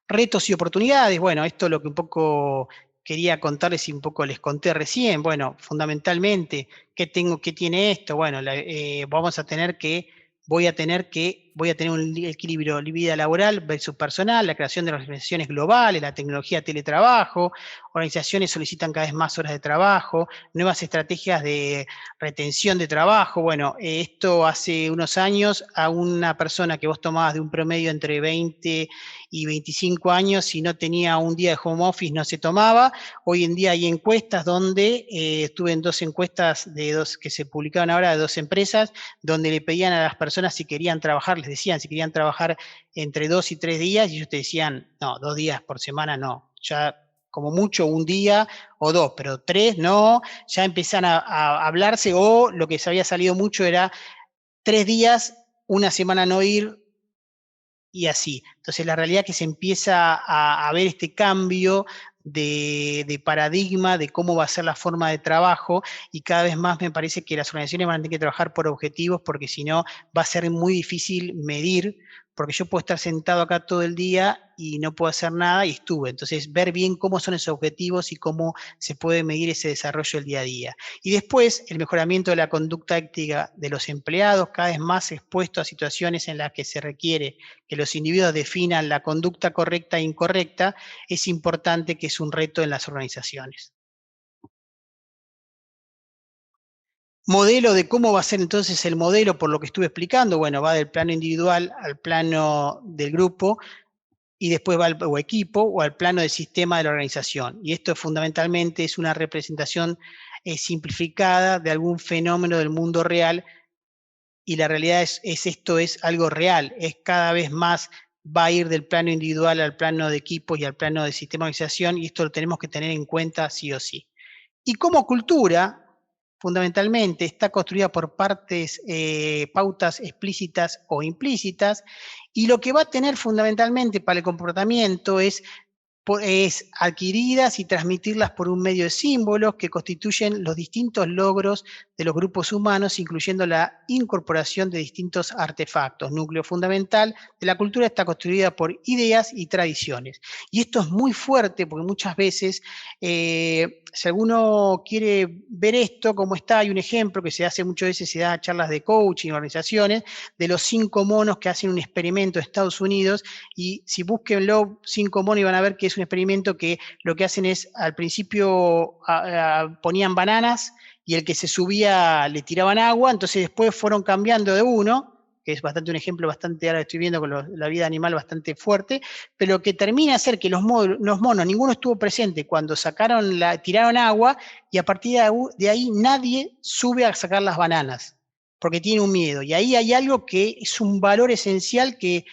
Retos y oportunidades, bueno, esto es lo que un poco quería contarles y un poco les conté recién. Bueno, fundamentalmente, ¿qué tiene esto? Bueno, voy a tener un equilibrio vida laboral versus personal, la creación de organizaciones globales, la tecnología de teletrabajo, organizaciones solicitan cada vez más horas de trabajo, nuevas estrategias de retención de trabajo. Bueno, esto hace unos años a una persona que vos tomabas de un promedio entre 20 y 25 años, si no tenía un día de home office no se tomaba. Hoy en día hay encuestas donde, estuve en 2 encuestas que se publicaron ahora de 2 empresas, donde le pedían a las personas si querían trabajar, les decían si querían trabajar entre 2 y 3 días, y ellos te decían, no, 2 días por semana no, ya como mucho un día o 2, pero 3 no, ya empiezan a hablarse, o lo que se había salido mucho era 3 días, una semana no ir, y así. Entonces, la realidad es que se empieza a ver este cambio de paradigma de cómo va a ser la forma de trabajo, y cada vez más me parece que las organizaciones van a tener que trabajar por objetivos, porque si no va a ser muy difícil medir, porque yo puedo estar sentado acá todo el día y no puedo hacer nada y estuve. Entonces, ver bien cómo son esos objetivos y cómo se puede medir ese desarrollo del día a día. Y después, el mejoramiento de la conducta ética de los empleados, cada vez más expuestos a situaciones en las que se requiere que los individuos definan la conducta correcta e incorrecta, es importante, que es un reto en las organizaciones. Modelo de cómo va a ser entonces el modelo, por lo que estuve explicando, bueno, va del plano individual al plano del grupo, y después va o equipo, o al plano del sistema de la organización. Y esto fundamentalmente es una representación simplificada de algún fenómeno del mundo real, y la realidad esto es algo real, es cada vez más, va a ir del plano individual al plano de equipo y al plano de sistema de organización, y esto lo tenemos que tener en cuenta sí o sí. Y como cultura, fundamentalmente está construida por pautas explícitas o implícitas, y lo que va a tener fundamentalmente para el comportamiento es es adquiridas y transmitirlas por un medio de símbolos que constituyen los distintos logros de los grupos humanos, incluyendo la incorporación de distintos artefactos. Núcleo fundamental de la cultura está construida por ideas y tradiciones. Y esto es muy fuerte porque muchas veces, si alguno quiere ver esto, como está, hay un ejemplo que se hace muchas veces, se da charlas de coaching, organizaciones, de los 5 monos que hacen un experimento en Estados Unidos, y si búsquenlo, 5 monos, y van a ver que es un experimento que lo que hacen es, al principio ponían bananas, y el que se subía le tiraban agua, entonces después fueron cambiando de uno, que es bastante un ejemplo bastante, ahora estoy viendo con la vida animal bastante fuerte, pero que termina a ser que los monos, ninguno estuvo presente cuando tiraron agua, y a partir de ahí nadie sube a sacar las bananas, porque tiene un miedo. Y ahí hay algo que es un valor esencial que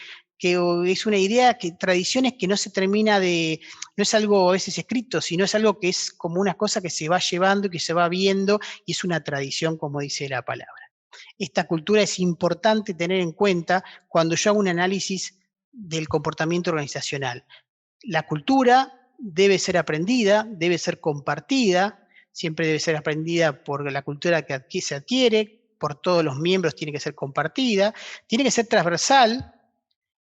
es una idea, que tradiciones que no se termina de, no es algo a veces escrito, sino es algo que es como una cosa que se va llevando y que se va viendo, y es una tradición, como dice la palabra. Esta cultura es importante tener en cuenta cuando yo hago un análisis del comportamiento organizacional. La cultura debe ser aprendida, debe ser compartida, siempre debe ser aprendida por la cultura que se adquiere, por todos los miembros tiene que ser compartida, tiene que ser transversal,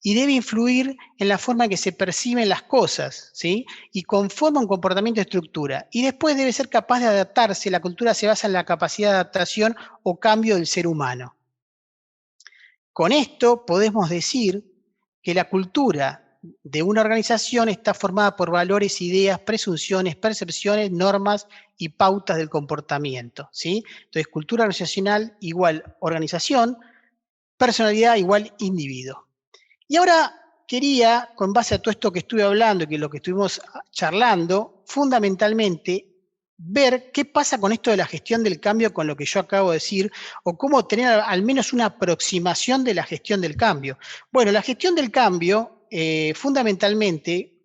y debe influir en la forma en que se perciben las cosas, ¿sí? Y conforma un comportamiento de estructura. Y después debe ser capaz de adaptarse. La cultura se basa en la capacidad de adaptación o cambio del ser humano. Con esto podemos decir que la cultura de una organización está formada por valores, ideas, presunciones, percepciones, normas y pautas del comportamiento, ¿sí? Entonces, cultura organizacional igual organización, personalidad igual individuo. Y ahora quería, con base a todo esto que estuve hablando y que lo que estuvimos charlando, fundamentalmente ver qué pasa con esto de la gestión del cambio con lo que yo acabo de decir, o cómo tener al menos una aproximación de la gestión del cambio. Bueno, la gestión del cambio, fundamentalmente,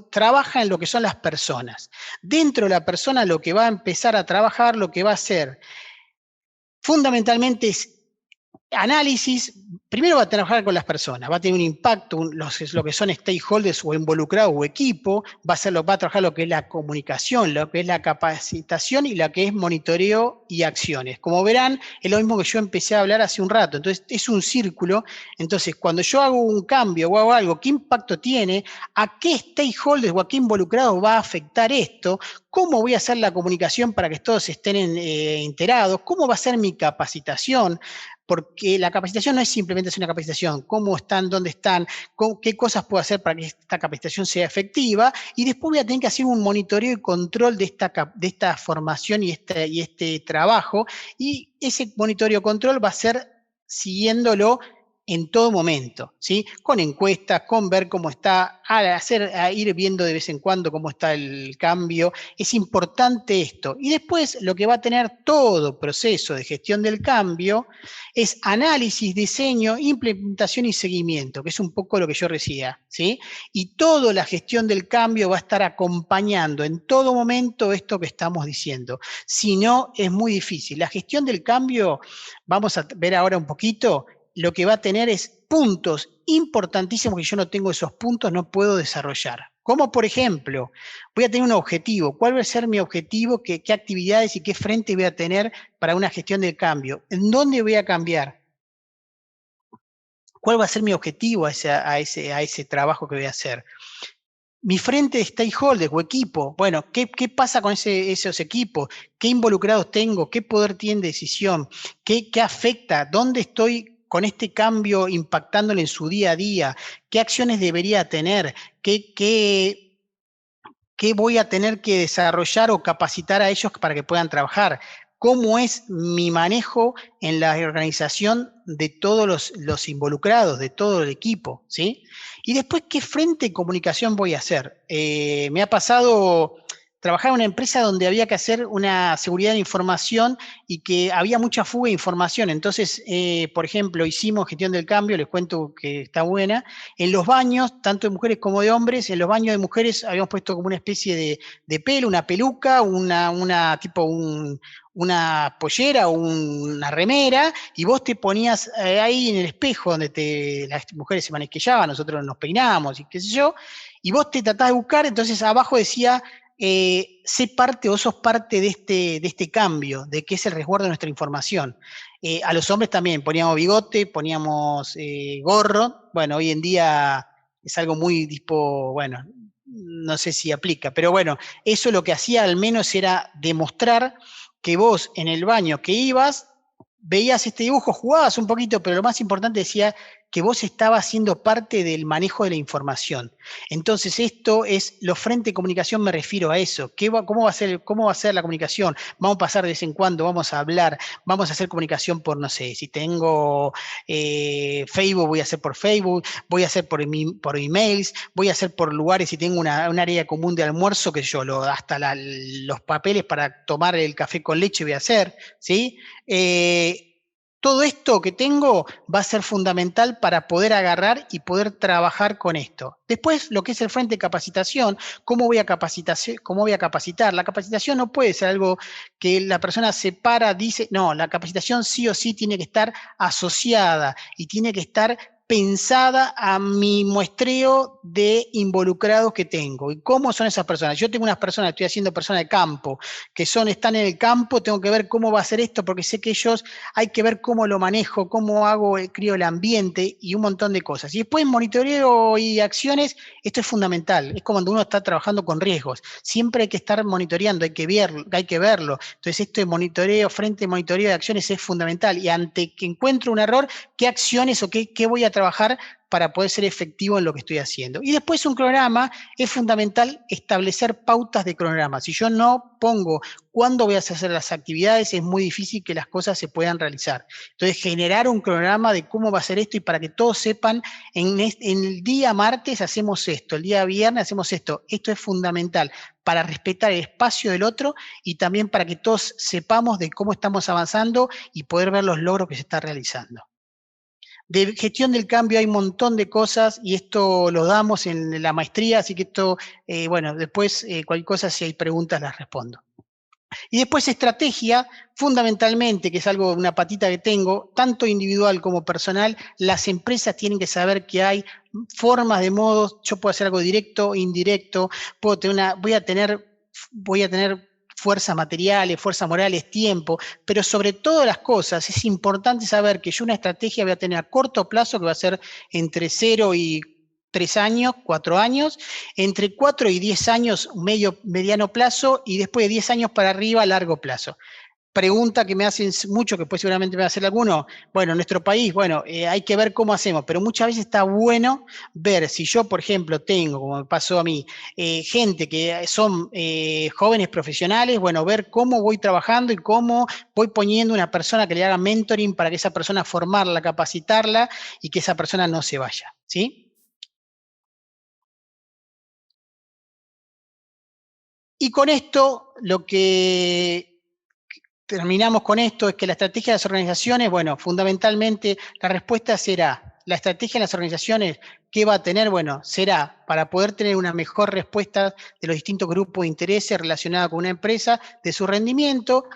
trabaja en lo que son las personas. Dentro de la persona, lo que va a empezar a trabajar, lo que va a hacer, fundamentalmente es análisis. Primero va a trabajar con las personas, va a tener un impacto, lo que son stakeholders o involucrados o equipo, va a trabajar lo que es la comunicación, lo que es la capacitación y lo que es monitoreo y acciones. Como verán, es lo mismo que yo empecé a hablar hace un rato, entonces es un círculo. Entonces, cuando yo hago un cambio o hago algo, ¿qué impacto tiene? ¿A qué stakeholders o a qué involucrados va a afectar esto? ¿Cómo voy a hacer la comunicación para que todos estén enterados? ¿Cómo va a ser mi capacitación? Porque la capacitación no es simplemente hacer una capacitación, cómo están, dónde están, qué cosas puedo hacer para que esta capacitación sea efectiva, y después voy a tener que hacer un monitoreo y control de esta formación y este trabajo, y ese monitoreo y control va a ser siguiéndolo en todo momento, ¿sí? Con encuestas, con ver cómo está, a ir viendo de vez en cuando cómo está el cambio. Es importante esto. Y después lo que va a tener todo proceso de gestión del cambio es análisis, diseño, implementación y seguimiento, que es un poco lo que yo decía, ¿sí? Y toda la gestión del cambio va a estar acompañando en todo momento esto que estamos diciendo. Si no, es muy difícil. La gestión del cambio, vamos a ver ahora un poquito, lo que va a tener es puntos importantísimos que yo no tengo esos puntos, no puedo desarrollar. Como por ejemplo, voy a tener un objetivo. ¿Cuál va a ser mi objetivo? ¿Qué actividades y qué frente voy a tener para una gestión del cambio? ¿En dónde voy a cambiar? ¿Cuál va a ser mi objetivo a ese trabajo que voy a hacer? Mi frente de stakeholders o equipo, bueno, ¿qué pasa con esos equipos? ¿Qué involucrados tengo? ¿Qué poder tiene de decisión? ¿Qué afecta? ¿Dónde estoy con este cambio impactándole en su día a día? ¿Qué acciones debería tener? ¿Qué voy a tener que desarrollar o capacitar a ellos para que puedan trabajar? ¿Cómo es mi manejo en la organización de todos los involucrados, de todo el equipo? ¿Sí? Y después, ¿qué frente de comunicación voy a hacer? Me ha pasado trabajaba en una empresa donde había que hacer una seguridad de información y que había mucha fuga de información. Entonces, por ejemplo, hicimos gestión del cambio, les cuento que está buena. En los baños, tanto de mujeres como de hombres, en los baños de mujeres habíamos puesto como una especie de pelo, una peluca, una pollera o una remera, y vos te ponías ahí en el espejo donde las mujeres se maquillaban, nosotros nos peinábamos y qué sé yo, y vos te tratás de buscar, entonces abajo decía, sé parte o sos parte de este cambio, de que es el resguardo de nuestra información. A los hombres también poníamos bigote, poníamos gorro, bueno, hoy en día es algo muy tipo, bueno, no sé si aplica, pero bueno, eso lo que hacía al menos era demostrar que vos en el baño que ibas, veías este dibujo, jugabas un poquito, pero lo más importante decía que vos estabas siendo parte del manejo de la información. Entonces, esto es, los frentes de comunicación me refiero a eso. ¿Cómo va a ser la comunicación? Vamos a pasar de vez en cuando, vamos a hablar, vamos a hacer comunicación por, no sé, si tengo Facebook, voy a hacer por Facebook, voy a hacer por emails, voy a hacer por lugares, si tengo un área común de almuerzo, que yo, hasta los papeles para tomar el café con leche voy a hacer, ¿sí? Todo esto que tengo va a ser fundamental para poder agarrar y poder trabajar con esto. Después, lo que es el frente de capacitación, ¿cómo voy a capacitar? La capacitación no puede ser algo que la persona se para, dice, no, la capacitación sí o sí tiene que estar asociada y tiene que estar pensada a mi muestreo de involucrados que tengo. ¿Y cómo son esas personas? Yo tengo unas personas, estoy haciendo personas de campo, que están en el campo, tengo que ver cómo va a ser esto, porque sé que ellos hay que ver cómo lo manejo, cómo crío el ambiente y un montón de cosas. Y después monitoreo y acciones, esto es fundamental, es como cuando uno está trabajando con riesgos, siempre hay que estar monitoreando, hay que verlo. Entonces esto de monitoreo, frente de monitoreo de acciones es fundamental, y ante que encuentro un error, ¿qué acciones o qué voy a trabajar para poder ser efectivo en lo que estoy haciendo? Y después un cronograma, es fundamental establecer pautas de cronograma. Si yo no pongo cuándo voy a hacer las actividades, es muy difícil que las cosas se puedan realizar. Entonces, generar un cronograma de cómo va a ser esto, y para que todos sepan, en el día martes hacemos esto, el día viernes hacemos esto. Esto es fundamental para respetar el espacio del otro y también para que todos sepamos de cómo estamos avanzando y poder ver los logros que se están realizando. De gestión del cambio hay un montón de cosas, y esto lo damos en la maestría, así que esto, bueno, después cualquier cosa, si hay preguntas las respondo. Y después estrategia, fundamentalmente, que es algo, una patita que tengo, tanto individual como personal, las empresas tienen que saber que hay formas de modos, yo puedo hacer algo directo, indirecto, voy a tener fuerzas materiales, fuerzas morales, tiempo, pero sobre todas las cosas es importante saber que yo una estrategia voy a tener a corto plazo, que va a ser entre 0 y 3 años, 4 años, entre 4 y 10 años, mediano plazo, y después de 10 años para arriba, largo plazo. Pregunta que me hacen mucho, que pues seguramente me va a hacer alguno, bueno, en nuestro país, bueno, hay que ver cómo hacemos, pero muchas veces está bueno ver si yo, por ejemplo, tengo, como me pasó a mí, gente que son jóvenes profesionales, bueno, ver cómo voy trabajando y cómo voy poniendo una persona que le haga mentoring para que esa persona formarla, capacitarla y que esa persona no se vaya, ¿sí? Y con esto, lo que terminamos con esto es que la estrategia de las organizaciones, bueno, fundamentalmente la respuesta será, la estrategia de las organizaciones, ¿qué va a tener? Bueno, será para poder tener una mejor respuesta de los distintos grupos de intereses relacionados con una empresa, de su rendimiento.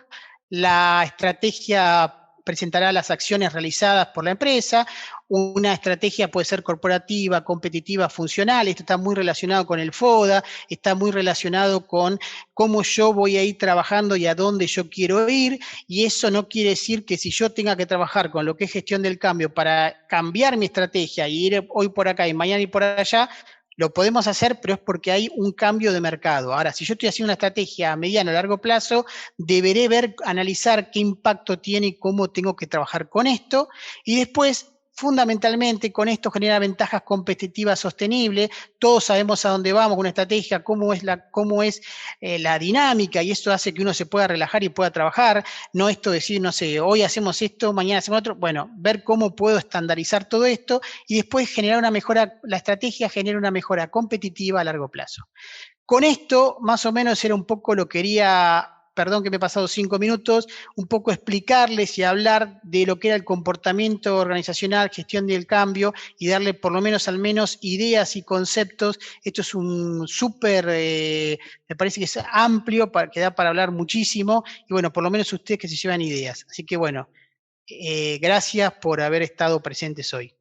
La estrategia presentará las acciones realizadas por la empresa. Una estrategia puede ser corporativa, competitiva, funcional. Esto está muy relacionado con el FODA, está muy relacionado con cómo yo voy a ir trabajando y a dónde yo quiero ir. Y eso no quiere decir que si yo tenga que trabajar con lo que es gestión del cambio para cambiar mi estrategia y ir hoy por acá y mañana y por allá, lo podemos hacer, pero es porque hay un cambio de mercado. Ahora, si yo estoy haciendo una estrategia a mediano o largo plazo, deberé analizar qué impacto tiene y cómo tengo que trabajar con esto. Y después, fundamentalmente, con esto genera ventajas competitivas sostenibles. Todos sabemos a dónde vamos con una estrategia, cómo es la dinámica, y eso hace que uno se pueda relajar y pueda trabajar. No esto decir, no sé, hoy hacemos esto, mañana hacemos otro. Bueno, ver cómo puedo estandarizar todo esto y después generar una mejora, la estrategia genera una mejora competitiva a largo plazo. Con esto, más o menos era un poco lo que quería, perdón que me he pasado 5 minutos, un poco explicarles y hablar de lo que era el comportamiento organizacional, gestión del cambio y darle por lo menos al menos ideas y conceptos. Esto es un súper, me parece que es amplio, que da para hablar muchísimo y bueno, por lo menos ustedes que se llevan ideas. Así que bueno, gracias por haber estado presentes hoy.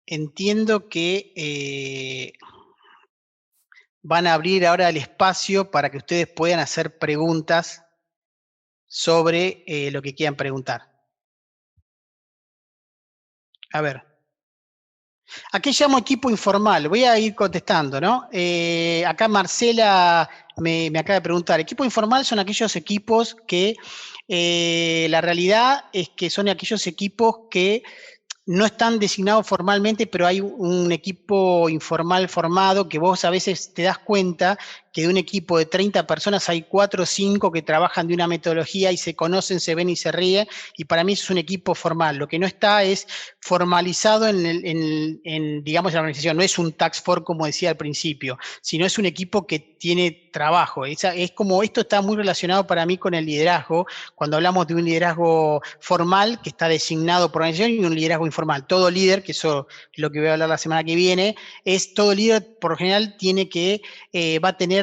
Entiendo que van a abrir ahora el espacio para que ustedes puedan hacer preguntas sobre lo que quieran preguntar. A ver. ¿A qué llamo equipo informal? Voy a ir contestando, ¿no? Acá Marcela me acaba de preguntar. Equipo informal son aquellos equipos que la realidad es que son aquellos equipos que no están designados formalmente, pero hay un equipo informal formado que vos a veces te das cuenta que de un equipo de 30 personas hay 4 o 5 que trabajan de una metodología y se conocen, se ven y se ríen, y para mí eso es un equipo formal. Lo que no está es formalizado digamos, en la organización. No es un task force, como decía al principio, sino es un equipo que tiene trabajo. Es como, esto está muy relacionado para mí con el liderazgo, cuando hablamos de un liderazgo formal que está designado por organización y un liderazgo informal. Todo líder, que eso es lo que voy a hablar la semana que viene, todo líder por lo general tiene que, va a tener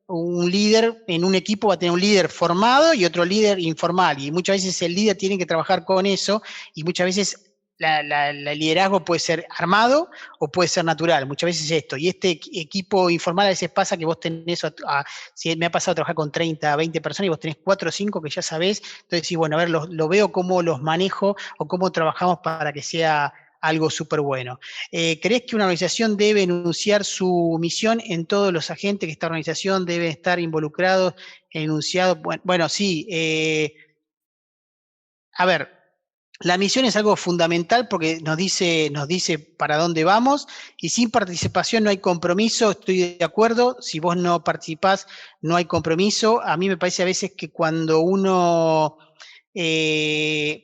un líder en un equipo, va a tener un líder formado y otro líder informal. Y muchas veces el líder tiene que trabajar con eso y muchas veces el liderazgo puede ser armado o puede ser natural, muchas veces esto. Y este equipo informal a veces pasa que vos tenés, si me ha pasado a trabajar con 30, 20 personas y vos tenés 4 o 5 que ya sabés, entonces decís, bueno, a ver, lo veo cómo los manejo o cómo trabajamos para que sea algo súper bueno. ¿Crees que una organización debe enunciar su misión en todos los agentes que esta organización debe estar involucrados, enunciados? Bueno, sí. A ver, la misión es algo fundamental porque nos dice para dónde vamos y sin participación no hay compromiso, estoy de acuerdo, si vos no participás no hay compromiso. A mí me parece a veces que cuando uno,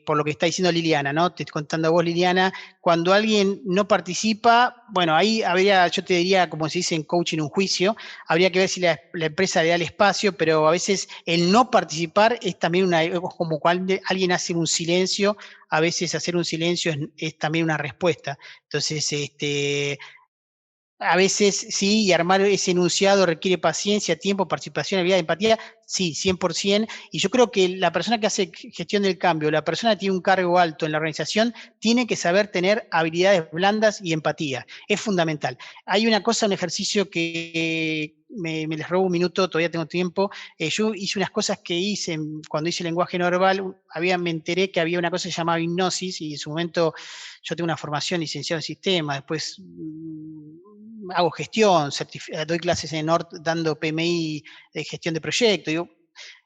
por lo que está diciendo Liliana, ¿no? Te estoy contando a vos, Liliana, cuando alguien no participa, bueno, ahí habría, yo te diría, como se dice en coaching, un juicio, habría que ver si la empresa le da el espacio, pero a veces el no participar es también como cuando alguien hace un silencio, a veces hacer un silencio es también una respuesta. Entonces, a veces sí, y armar ese enunciado requiere paciencia, tiempo, participación, habilidad, empatía, sí, 100%. Y yo creo que la persona que hace gestión del cambio, la persona que tiene un cargo alto en la organización, tiene que saber tener habilidades blandas y empatía. Es fundamental. Hay una cosa, un ejercicio que me les robo un minuto, todavía tengo tiempo. Yo hice unas cosas que hice cuando hice lenguaje no verbal, me enteré que había una cosa que se llamaba hipnosis y en su momento yo tengo una formación licenciado en sistemas, después hago gestión, doy clases en NORT dando PMI de gestión de proyectos. Digo,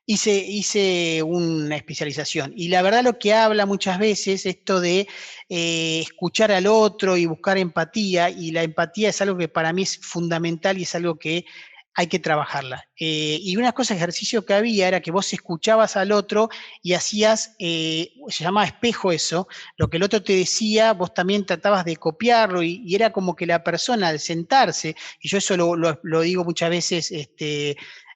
hice una especialización. Y la verdad lo que habla muchas veces esto de escuchar al otro y buscar empatía, y la empatía es algo que para mí es fundamental y es algo que hay que trabajarla. Y una cosa, ejercicio que había era que vos escuchabas al otro y hacías, se llamaba espejo eso, lo que el otro te decía, vos también tratabas de copiarlo y era como que la persona al sentarse, y yo eso lo digo muchas veces,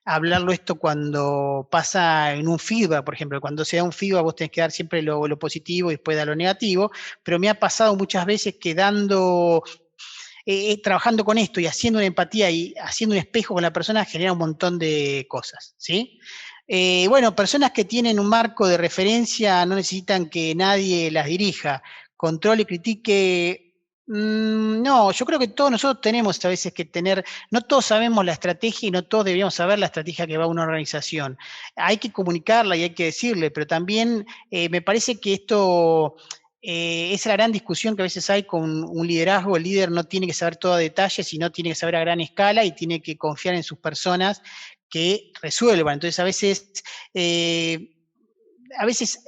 hablarlo esto cuando pasa en un feedback, por ejemplo, cuando se da un feedback vos tenés que dar siempre lo positivo y después dar lo negativo, pero me ha pasado muchas veces que trabajando con esto y haciendo una empatía y haciendo un espejo con la persona genera un montón de cosas, ¿sí? Bueno, personas que tienen un marco de referencia no necesitan que nadie las dirija, controle, critique. No, yo creo que todos nosotros tenemos a veces que tener, no todos sabemos la estrategia y no todos deberíamos saber la estrategia que va a una organización. Hay que comunicarla y hay que decirle, pero también me parece que esto esa es la gran discusión que a veces hay con un liderazgo. El líder no tiene que saber todo a detalle, sino tiene que saber a gran escala y tiene que confiar en sus personas que resuelvan. Entonces, a veces a veces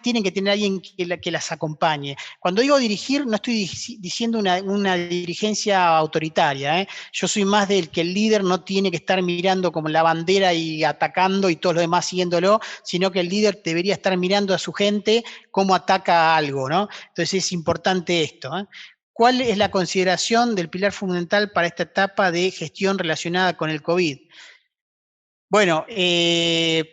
tienen que tener alguien que las acompañe. Cuando digo dirigir, no estoy diciendo una dirigencia autoritaria, ¿eh? Yo soy más del que el líder no tiene que estar mirando como la bandera y atacando y todos los demás siguiéndolo, sino que el líder debería estar mirando a su gente cómo ataca algo, ¿no? Entonces es importante esto, ¿eh? ¿Cuál es la consideración del pilar fundamental para esta etapa de gestión relacionada con el COVID? Bueno,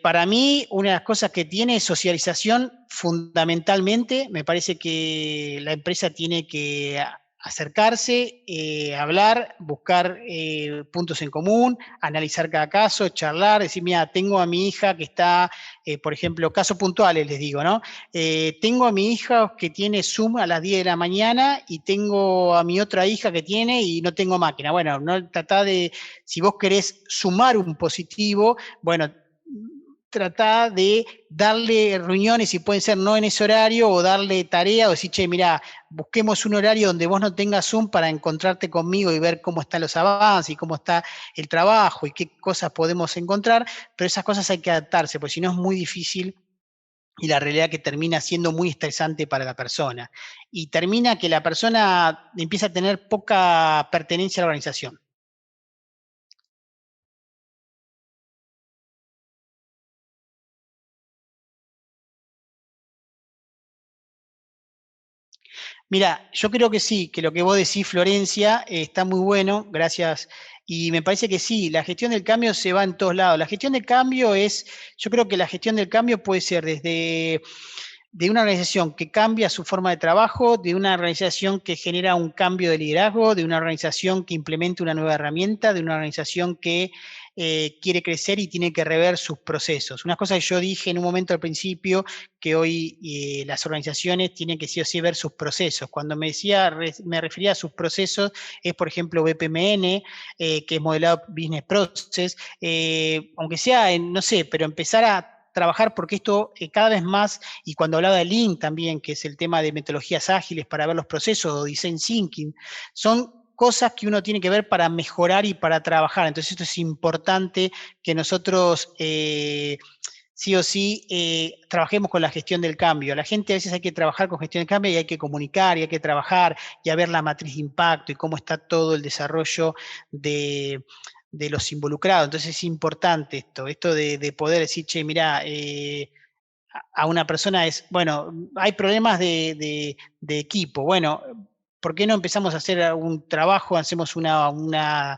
para mí una de las cosas que tiene es socialización fundamentalmente. Me parece que la empresa tiene que acercarse, hablar, buscar puntos en común, analizar cada caso, charlar, decir, mira, tengo a mi hija que está, por ejemplo, casos puntuales les digo, ¿no? Tengo a mi hija que tiene Zoom a las 10 de la mañana y tengo a mi otra hija que tiene y no tengo máquina. Bueno, no trata de, si vos querés sumar un positivo, bueno, tratá de darle reuniones, si pueden ser no en ese horario, o darle tarea, o decir, che, mirá, busquemos un horario donde vos no tengas Zoom para encontrarte conmigo y ver cómo están los avances y cómo está el trabajo y qué cosas podemos encontrar, pero esas cosas hay que adaptarse, porque si no es muy difícil y la realidad que termina siendo muy estresante para la persona. Y termina que la persona empieza a tener poca pertenencia a la organización. Mira, yo creo que sí, que lo que vos decís, Florencia, está muy bueno, gracias. Y me parece que sí, la gestión del cambio se va en todos lados. La gestión del cambio es, yo creo que la gestión del cambio puede ser desde de una organización que cambia su forma de trabajo, de una organización que genera un cambio de liderazgo, de una organización que implementa una nueva herramienta, de una organización que quiere crecer y tiene que rever sus procesos. Una cosa que yo dije en un momento al principio, que hoy las organizaciones tienen que sí o sí ver sus procesos. Cuando me refería a sus procesos, es por ejemplo BPMN, que es modelado Business Process, aunque sea, no sé, pero empezar a trabajar porque esto cada vez más, y cuando hablaba de Lean también, que es el tema de metodologías ágiles para ver los procesos, o Design Thinking, son cosas que uno tiene que ver para mejorar y para trabajar. Entonces esto es importante que nosotros sí o sí trabajemos con la gestión del cambio. La gente a veces hay que trabajar con gestión del cambio y hay que comunicar y hay que trabajar y a ver la matriz de impacto y cómo está todo el desarrollo de los involucrados. Entonces es importante esto de poder decir, che, mirá, a una persona es, bueno, hay problemas de equipo. Bueno, ¿por qué no empezamos a hacer un trabajo, hacemos no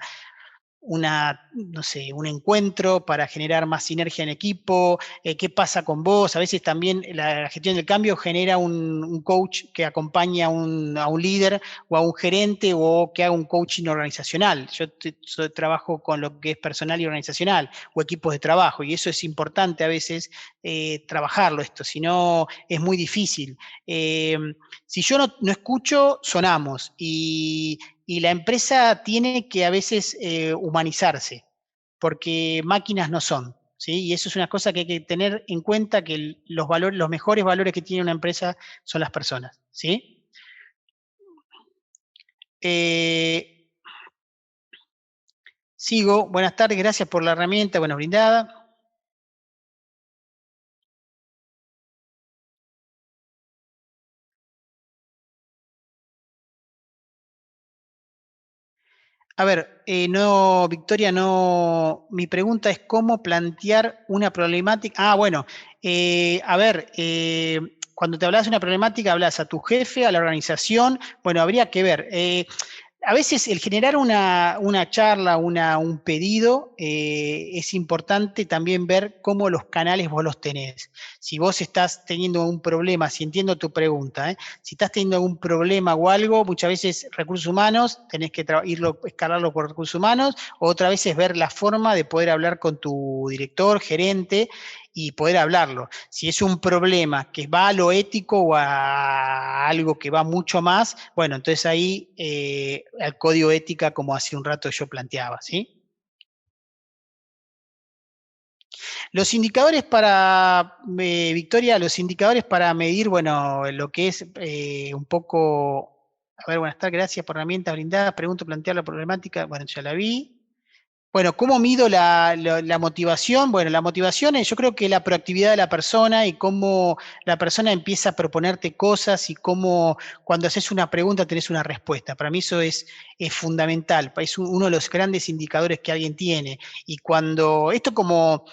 sé, un encuentro para generar más sinergia en equipo? ¿Qué pasa con vos? A veces también la gestión del cambio genera un coach que acompaña a un líder o a un gerente o que haga un coaching organizacional. Yo trabajo con lo que es personal y organizacional o equipos de trabajo y eso es importante a veces trabajarlo esto, si no es muy difícil. Si yo no escucho, sonamos y la empresa tiene que a veces humanizarse, porque máquinas no son, ¿sí? Y eso es una cosa que hay que tener en cuenta, que los valores, los mejores valores que tiene una empresa son las personas, ¿sí? Eh, Sigo, buenas tardes, gracias por la herramienta, bueno, brindada. A ver, no, Victoria, no, mi pregunta es cómo plantear una problemática. Ah, bueno, a ver, cuando te hablas de una problemática, hablas a tu jefe, a la organización, bueno, habría que ver. A veces el generar una charla, un pedido, es importante también ver cómo los canales vos los tenés. Si vos estás teniendo un problema, si entiendo tu pregunta, si estás teniendo algún problema o algo, muchas veces recursos humanos, tenés que escalarlo por recursos humanos, o otra vez es ver la forma de poder hablar con tu director, gerente, y poder hablarlo. Si es un problema que va a lo ético o a algo que va mucho más, bueno, entonces ahí al código ética, como hace un rato yo planteaba, ¿sí? Los indicadores para, Victoria, los indicadores para medir, bueno, lo que es un poco, a ver, buenas tardes, gracias por herramientas brindadas, pregunto, plantear la problemática, bueno, ya la vi. Bueno, ¿cómo mido la motivación? Bueno, la motivación es, yo creo que la proactividad de la persona y cómo la persona empieza a proponerte cosas y cómo cuando haces una pregunta tenés una respuesta. Para mí eso es fundamental, es uno de los grandes indicadores que alguien tiene. Y cuando, esto como,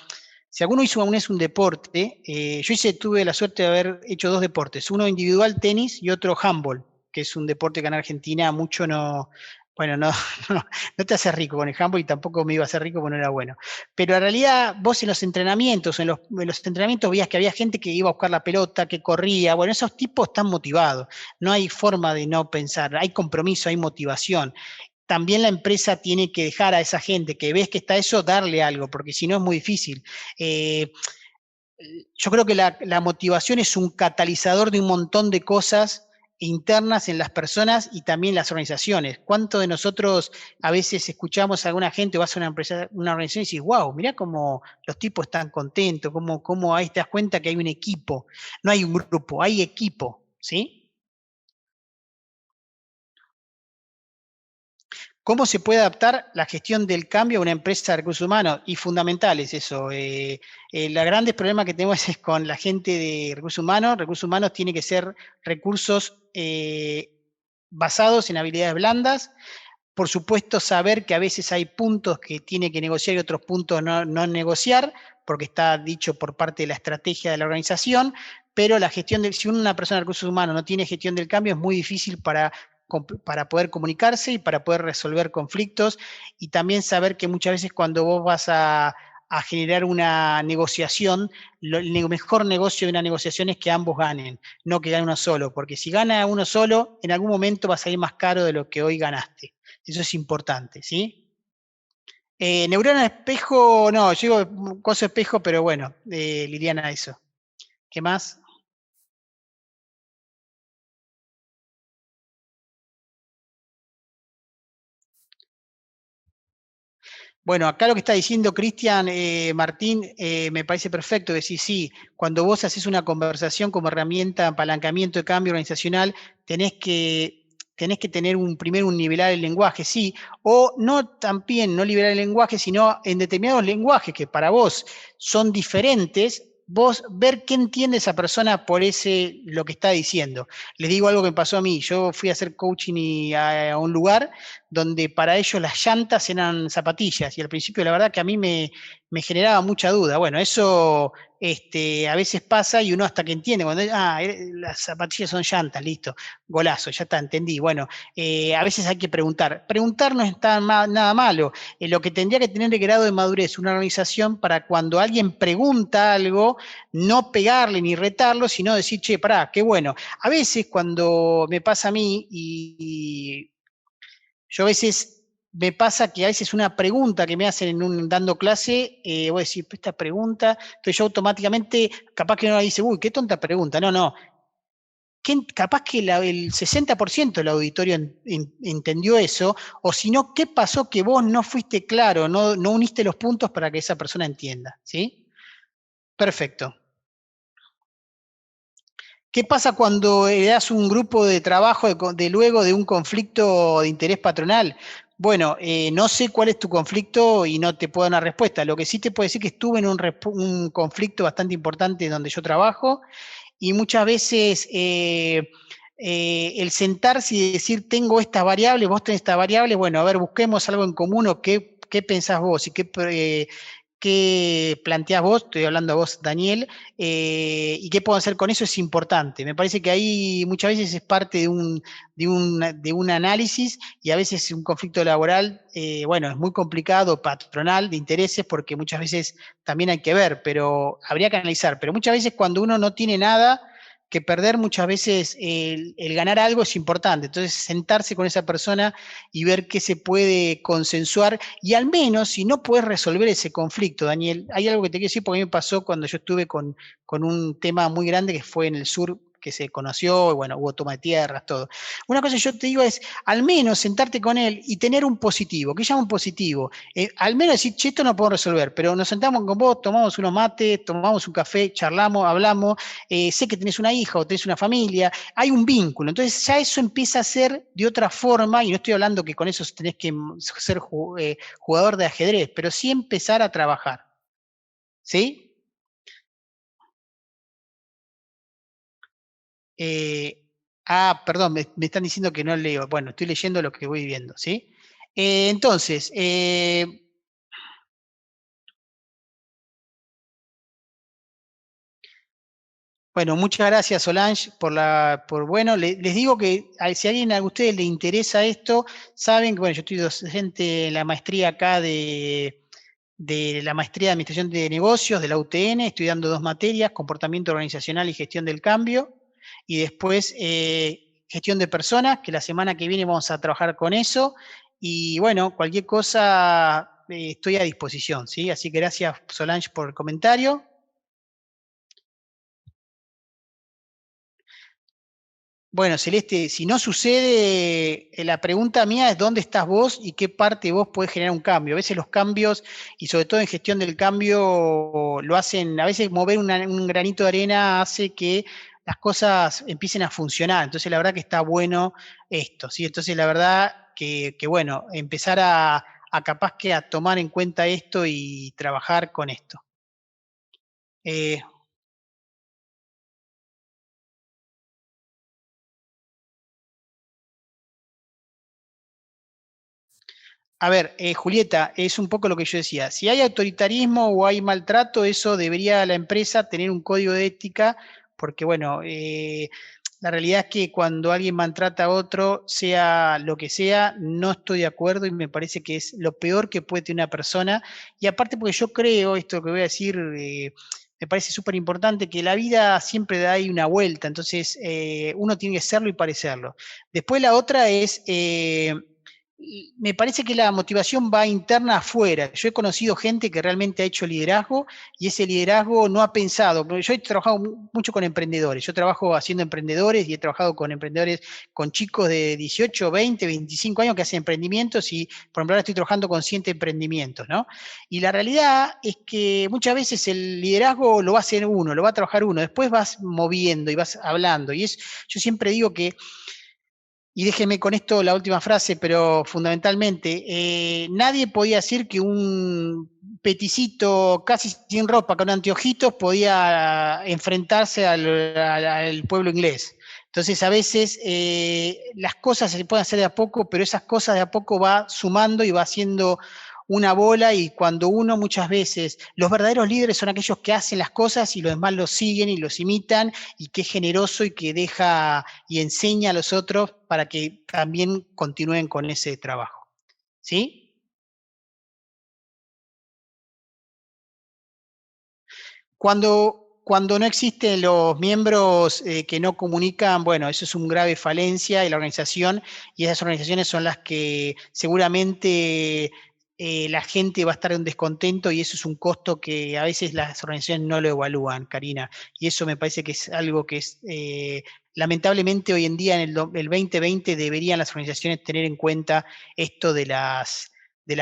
si alguno hizo aún es un deporte, tuve la suerte de haber hecho dos deportes, uno individual tenis y otro handball, que es un deporte que en Argentina mucho no, bueno, no, no te hace rico con el handball y tampoco me iba a hacer rico porque no era bueno. Pero en realidad vos en los entrenamientos, en los entrenamientos veías que había gente que iba a buscar la pelota, que corría, bueno, esos tipos están motivados, no hay forma de no pensar, hay compromiso, hay motivación. También la empresa tiene que dejar a esa gente que ves que está eso, darle algo, porque si no es muy difícil. Eh, yo creo que la motivación es un catalizador de un montón de cosas internas en las personas y también las organizaciones. ¿Cuánto de nosotros a veces escuchamos a alguna gente o vas a una empresa, una organización y dices, wow, mirá cómo los tipos están contentos, cómo ahí te das cuenta que hay un equipo, no hay un grupo, hay equipo, ¿sí? ¿Cómo se puede adaptar la gestión del cambio a una empresa de recursos humanos? Y fundamental es eso. Los grandes problemas que tenemos es con la gente de recursos humanos. Recursos humanos tiene que ser recursos basados en habilidades blandas. Por supuesto, saber que a veces hay puntos que tiene que negociar y otros puntos no negociar, porque está dicho por parte de la estrategia de la organización, pero la gestión si una persona de recursos humanos no tiene gestión del cambio, es muy difícil para poder comunicarse y para poder resolver conflictos, y también saber que muchas veces cuando vos vas a generar una negociación, el mejor negocio de una negociación es que ambos ganen, no que gane uno solo, porque si gana uno solo, en algún momento va a salir más caro de lo que hoy ganaste. Eso es importante, ¿sí? Neurona espejo, no, yo digo cosa espejo, pero bueno, Liliana, eso. ¿Qué más? Bueno, acá lo que está diciendo Cristian Martín me parece perfecto. Decir, sí, cuando vos haces una conversación como herramienta de apalancamiento de cambio organizacional, tenés que tener primero un nivelar el lenguaje, sí, o no también no liberar el lenguaje, sino en determinados lenguajes que para vos son diferentes, vos ver qué entiende esa persona por lo que está diciendo. Les digo algo que me pasó a mí. Yo fui a hacer coaching a un lugar donde para ellos las llantas eran zapatillas, y al principio la verdad que a mí me generaba mucha duda. Bueno, eso a veces pasa y uno hasta que entiende, cuando las zapatillas son llantas, listo, golazo, ya está, entendí. Bueno, a veces hay que preguntar. Preguntar no es nada malo. Lo que tendría que tener el grado de madurez una organización para cuando alguien pregunta algo, no pegarle ni retarlo, sino decir, che, pará, qué bueno. A veces cuando me pasa a mí y yo a veces me pasa que a veces una pregunta que me hacen dando clase, voy a decir, esta pregunta, entonces yo automáticamente, capaz que uno dice, uy, qué tonta pregunta. No, no. Capaz que el 60% del auditorio entendió eso, o si no, ¿qué pasó que vos no fuiste claro, no uniste los puntos para que esa persona entienda? ¿Sí? Perfecto. ¿Qué pasa cuando das un grupo de trabajo luego de un conflicto de interés patronal? Bueno, no sé cuál es tu conflicto y no te puedo dar una respuesta. Lo que sí te puedo decir que estuve en un conflicto bastante importante donde yo trabajo, y muchas veces el sentarse y decir, tengo esta variable, vos tenés esta variable, bueno, a ver, busquemos algo en común, o qué pensás vos y qué planteás vos, estoy hablando a vos, Daniel, y qué puedo hacer con eso es importante. Me parece que ahí muchas veces es parte de un análisis, y a veces un conflicto laboral, bueno, es muy complicado, patronal, de intereses, porque muchas veces también hay que ver, pero habría que analizar. Pero muchas veces cuando uno no tiene nada que perder, muchas veces el ganar algo es importante. Entonces, sentarse con esa persona y ver qué se puede consensuar, y al menos, si no puedes resolver ese conflicto, Daniel, hay algo que te quiero decir, porque a mí me pasó cuando yo estuve con un tema muy grande que fue en el sur, que se conoció, y bueno, hubo toma de tierras, todo. Una cosa que yo te digo es, al menos sentarte con él y tener un positivo. ¿Qué llama un positivo? Al menos decir, che, esto no puedo resolver, pero nos sentamos con vos, tomamos unos mates, tomamos un café, charlamos, hablamos, sé que tenés una hija o tenés una familia, hay un vínculo. Entonces ya eso empieza a ser de otra forma, y no estoy hablando que con eso tenés que ser jugador de ajedrez, pero sí empezar a trabajar. ¿Sí? Perdón, me están diciendo que no leo. Bueno, estoy leyendo lo que voy viendo, ¿sí? Entonces, bueno, muchas gracias Solange bueno, les digo que si a alguien a ustedes le interesa esto, saben que, bueno, yo estoy docente en la maestría acá de la maestría de Administración de Negocios de la UTN, estoy dando 2 materias, comportamiento organizacional y gestión del cambio, y después gestión de personas, que la semana que viene vamos a trabajar con eso, y bueno, cualquier cosa estoy a disposición, ¿sí? Así que gracias Solange por el comentario. Bueno, Celeste, si no sucede, la pregunta mía es dónde estás vos y qué parte de vos podés generar un cambio. A veces los cambios, y sobre todo en gestión del cambio, lo hacen, a veces mover un granito de arena hace que las cosas empiecen a funcionar. Entonces, la verdad que está bueno esto, ¿sí? Entonces, la verdad que bueno, empezar a capaz que a tomar en cuenta esto y trabajar con esto. Eh, A ver, Julieta, es un poco lo que yo decía. Si hay autoritarismo o hay maltrato, eso debería la empresa tener un código de ética, porque bueno, la realidad es que cuando alguien maltrata a otro, sea lo que sea, no estoy de acuerdo y me parece que es lo peor que puede tener una persona. Y aparte porque yo creo, esto que voy a decir, me parece súper importante, que la vida siempre da ahí una vuelta, entonces uno tiene que serlo y parecerlo. Después la otra es me parece que la motivación va interna afuera. Yo he conocido gente que realmente ha hecho liderazgo y ese liderazgo no ha pensado. Yo he trabajado mucho con emprendedores. Yo trabajo haciendo emprendedores y he trabajado con emprendedores, con chicos de 18, 20, 25 años que hacen emprendimientos y, por ejemplo, ahora estoy trabajando con 100 emprendimientos, ¿no? Y la realidad es que muchas veces el liderazgo lo va a hacer uno, lo va a trabajar uno. Después vas moviendo y vas hablando. Yo siempre digo que y déjeme con esto la última frase, pero fundamentalmente, nadie podía decir que un peticito casi sin ropa, con anteojitos, podía enfrentarse al pueblo inglés. Entonces, a veces las cosas se pueden hacer de a poco, pero esas cosas de a poco va sumando y va haciendo una bola y cuando uno muchas veces, los verdaderos líderes son aquellos que hacen las cosas y los demás los siguen y los imitan y que es generoso y que deja y enseña a los otros para que también continúen con ese trabajo. ¿Sí? Cuando no existen los miembros que no comunican, bueno, eso es un grave falencia de la organización y esas organizaciones son las que seguramente la gente va a estar en descontento y eso es un costo que a veces las organizaciones no lo evalúan, Karina. Y eso me parece que es algo que es, lamentablemente hoy en día, en el 2020, deberían las organizaciones tener en cuenta esto de la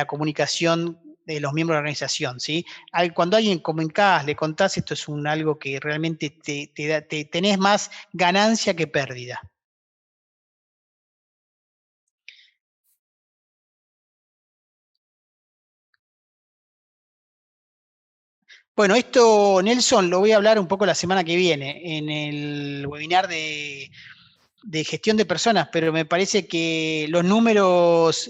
comunicación de los miembros de la organización, ¿sí? Cuando alguien comunicás, le contás, esto es algo que realmente tenés más ganancia que pérdida. Bueno, esto, Nelson, lo voy a hablar un poco la semana que viene en el webinar de gestión de personas, pero me parece que los números,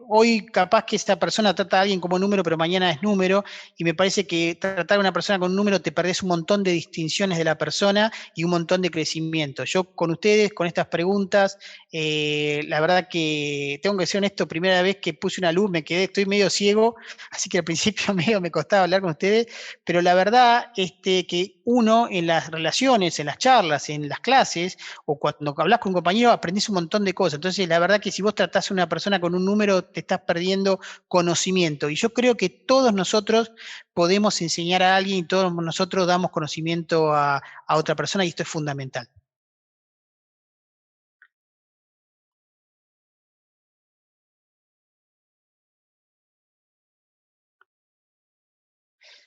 hoy capaz que esta persona trata a alguien como número, pero mañana es número, y me parece que tratar a una persona con un número te perdés un montón de distinciones de la persona y un montón de crecimiento. Yo con ustedes, con estas preguntas, la verdad que tengo que ser honesto, primera vez que puse una luz me quedé, estoy medio ciego, así que al principio medio me costaba hablar con ustedes, pero la verdad que uno en las relaciones, en las charlas, en las clases, o cuando hablas con un compañero aprendís un montón de cosas. Entonces, la verdad que si vos tratás a una persona con un número, te estás perdiendo conocimiento. Y yo creo que todos nosotros podemos enseñar a alguien y todos nosotros damos conocimiento a otra persona y esto es fundamental.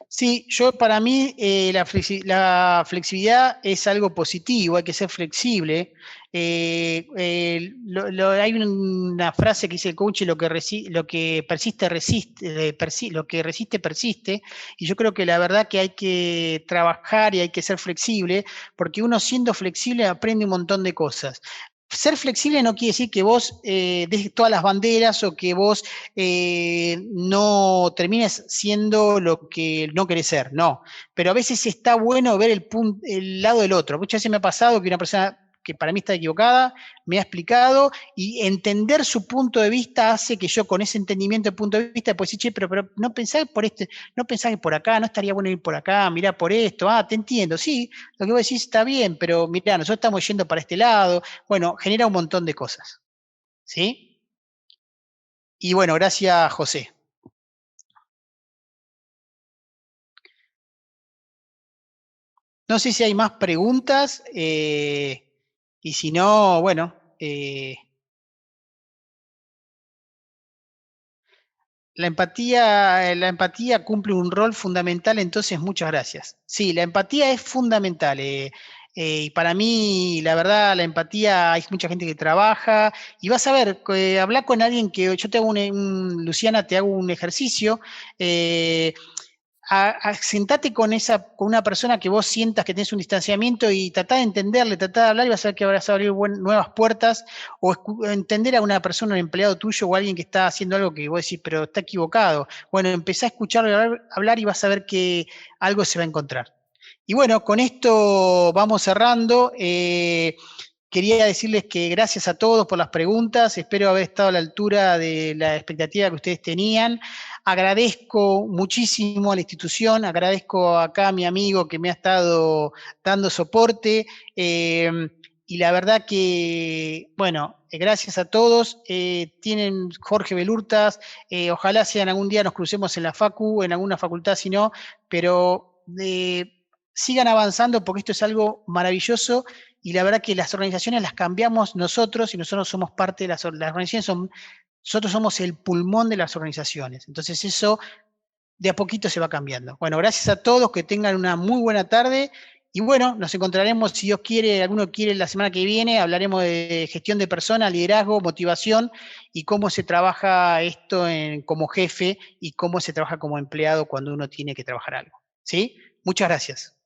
Sí, para mí la flexibilidad es algo positivo, hay que ser flexible. Hay una frase que dice el coach, lo que persiste, resiste, lo que resiste, persiste, y yo creo que la verdad que hay que trabajar y hay que ser flexible, porque uno siendo flexible aprende un montón de cosas. Ser flexible no quiere decir que vos dejes todas las banderas o que vos no termines siendo lo que no querés ser, no. Pero a veces está bueno ver el lado del otro. Muchas veces me ha pasado que una persona que para mí está equivocada me ha explicado y entender su punto de vista hace que yo con ese entendimiento de punto de vista pueda decir, che, pero no pensás por no pensás que por acá, no estaría bueno ir por acá, mirá por esto, te entiendo, sí, lo que vos decís está bien, pero mirá, nosotros estamos yendo para este lado, bueno, genera un montón de cosas, ¿sí? Y bueno, gracias, José. No sé si hay más preguntas, y si no, bueno, la empatía cumple un rol fundamental, entonces muchas gracias. Sí, la empatía es fundamental. Y para mí, la verdad, la empatía, hay mucha gente que trabaja y vas a ver, hablar con alguien que yo te hago Luciana, te hago un ejercicio. Sentate con una persona que vos sientas que tenés un distanciamiento y tratá de entenderle, tratá de hablar y vas a ver que vas a abrir nuevas puertas o entender a una persona, un empleado tuyo o alguien que está haciendo algo que vos decís, pero está equivocado. Bueno, empezá a escucharlo hablar y vas a ver que algo se va a encontrar. Y bueno, con esto vamos cerrando. Quería decirles que gracias a todos por las preguntas, espero haber estado a la altura de la expectativa que ustedes tenían. Agradezco muchísimo a la institución, agradezco acá a mi amigo que me ha estado dando soporte, y la verdad que, bueno, gracias a todos. Tienen Jorge Belurtas, ojalá sean algún día nos crucemos en la facu, en alguna facultad, si no, pero sigan avanzando porque esto es algo maravilloso y la verdad que las organizaciones las cambiamos nosotros y nosotros somos parte de las organizaciones, nosotros somos el pulmón de las organizaciones. Entonces eso de a poquito se va cambiando. Bueno, gracias a todos, que tengan una muy buena tarde y bueno, nos encontraremos, si Dios quiere, alguno quiere la semana que viene, hablaremos de gestión de personas, liderazgo, motivación y cómo se trabaja esto como jefe y cómo se trabaja como empleado cuando uno tiene que trabajar algo. ¿Sí? Muchas gracias.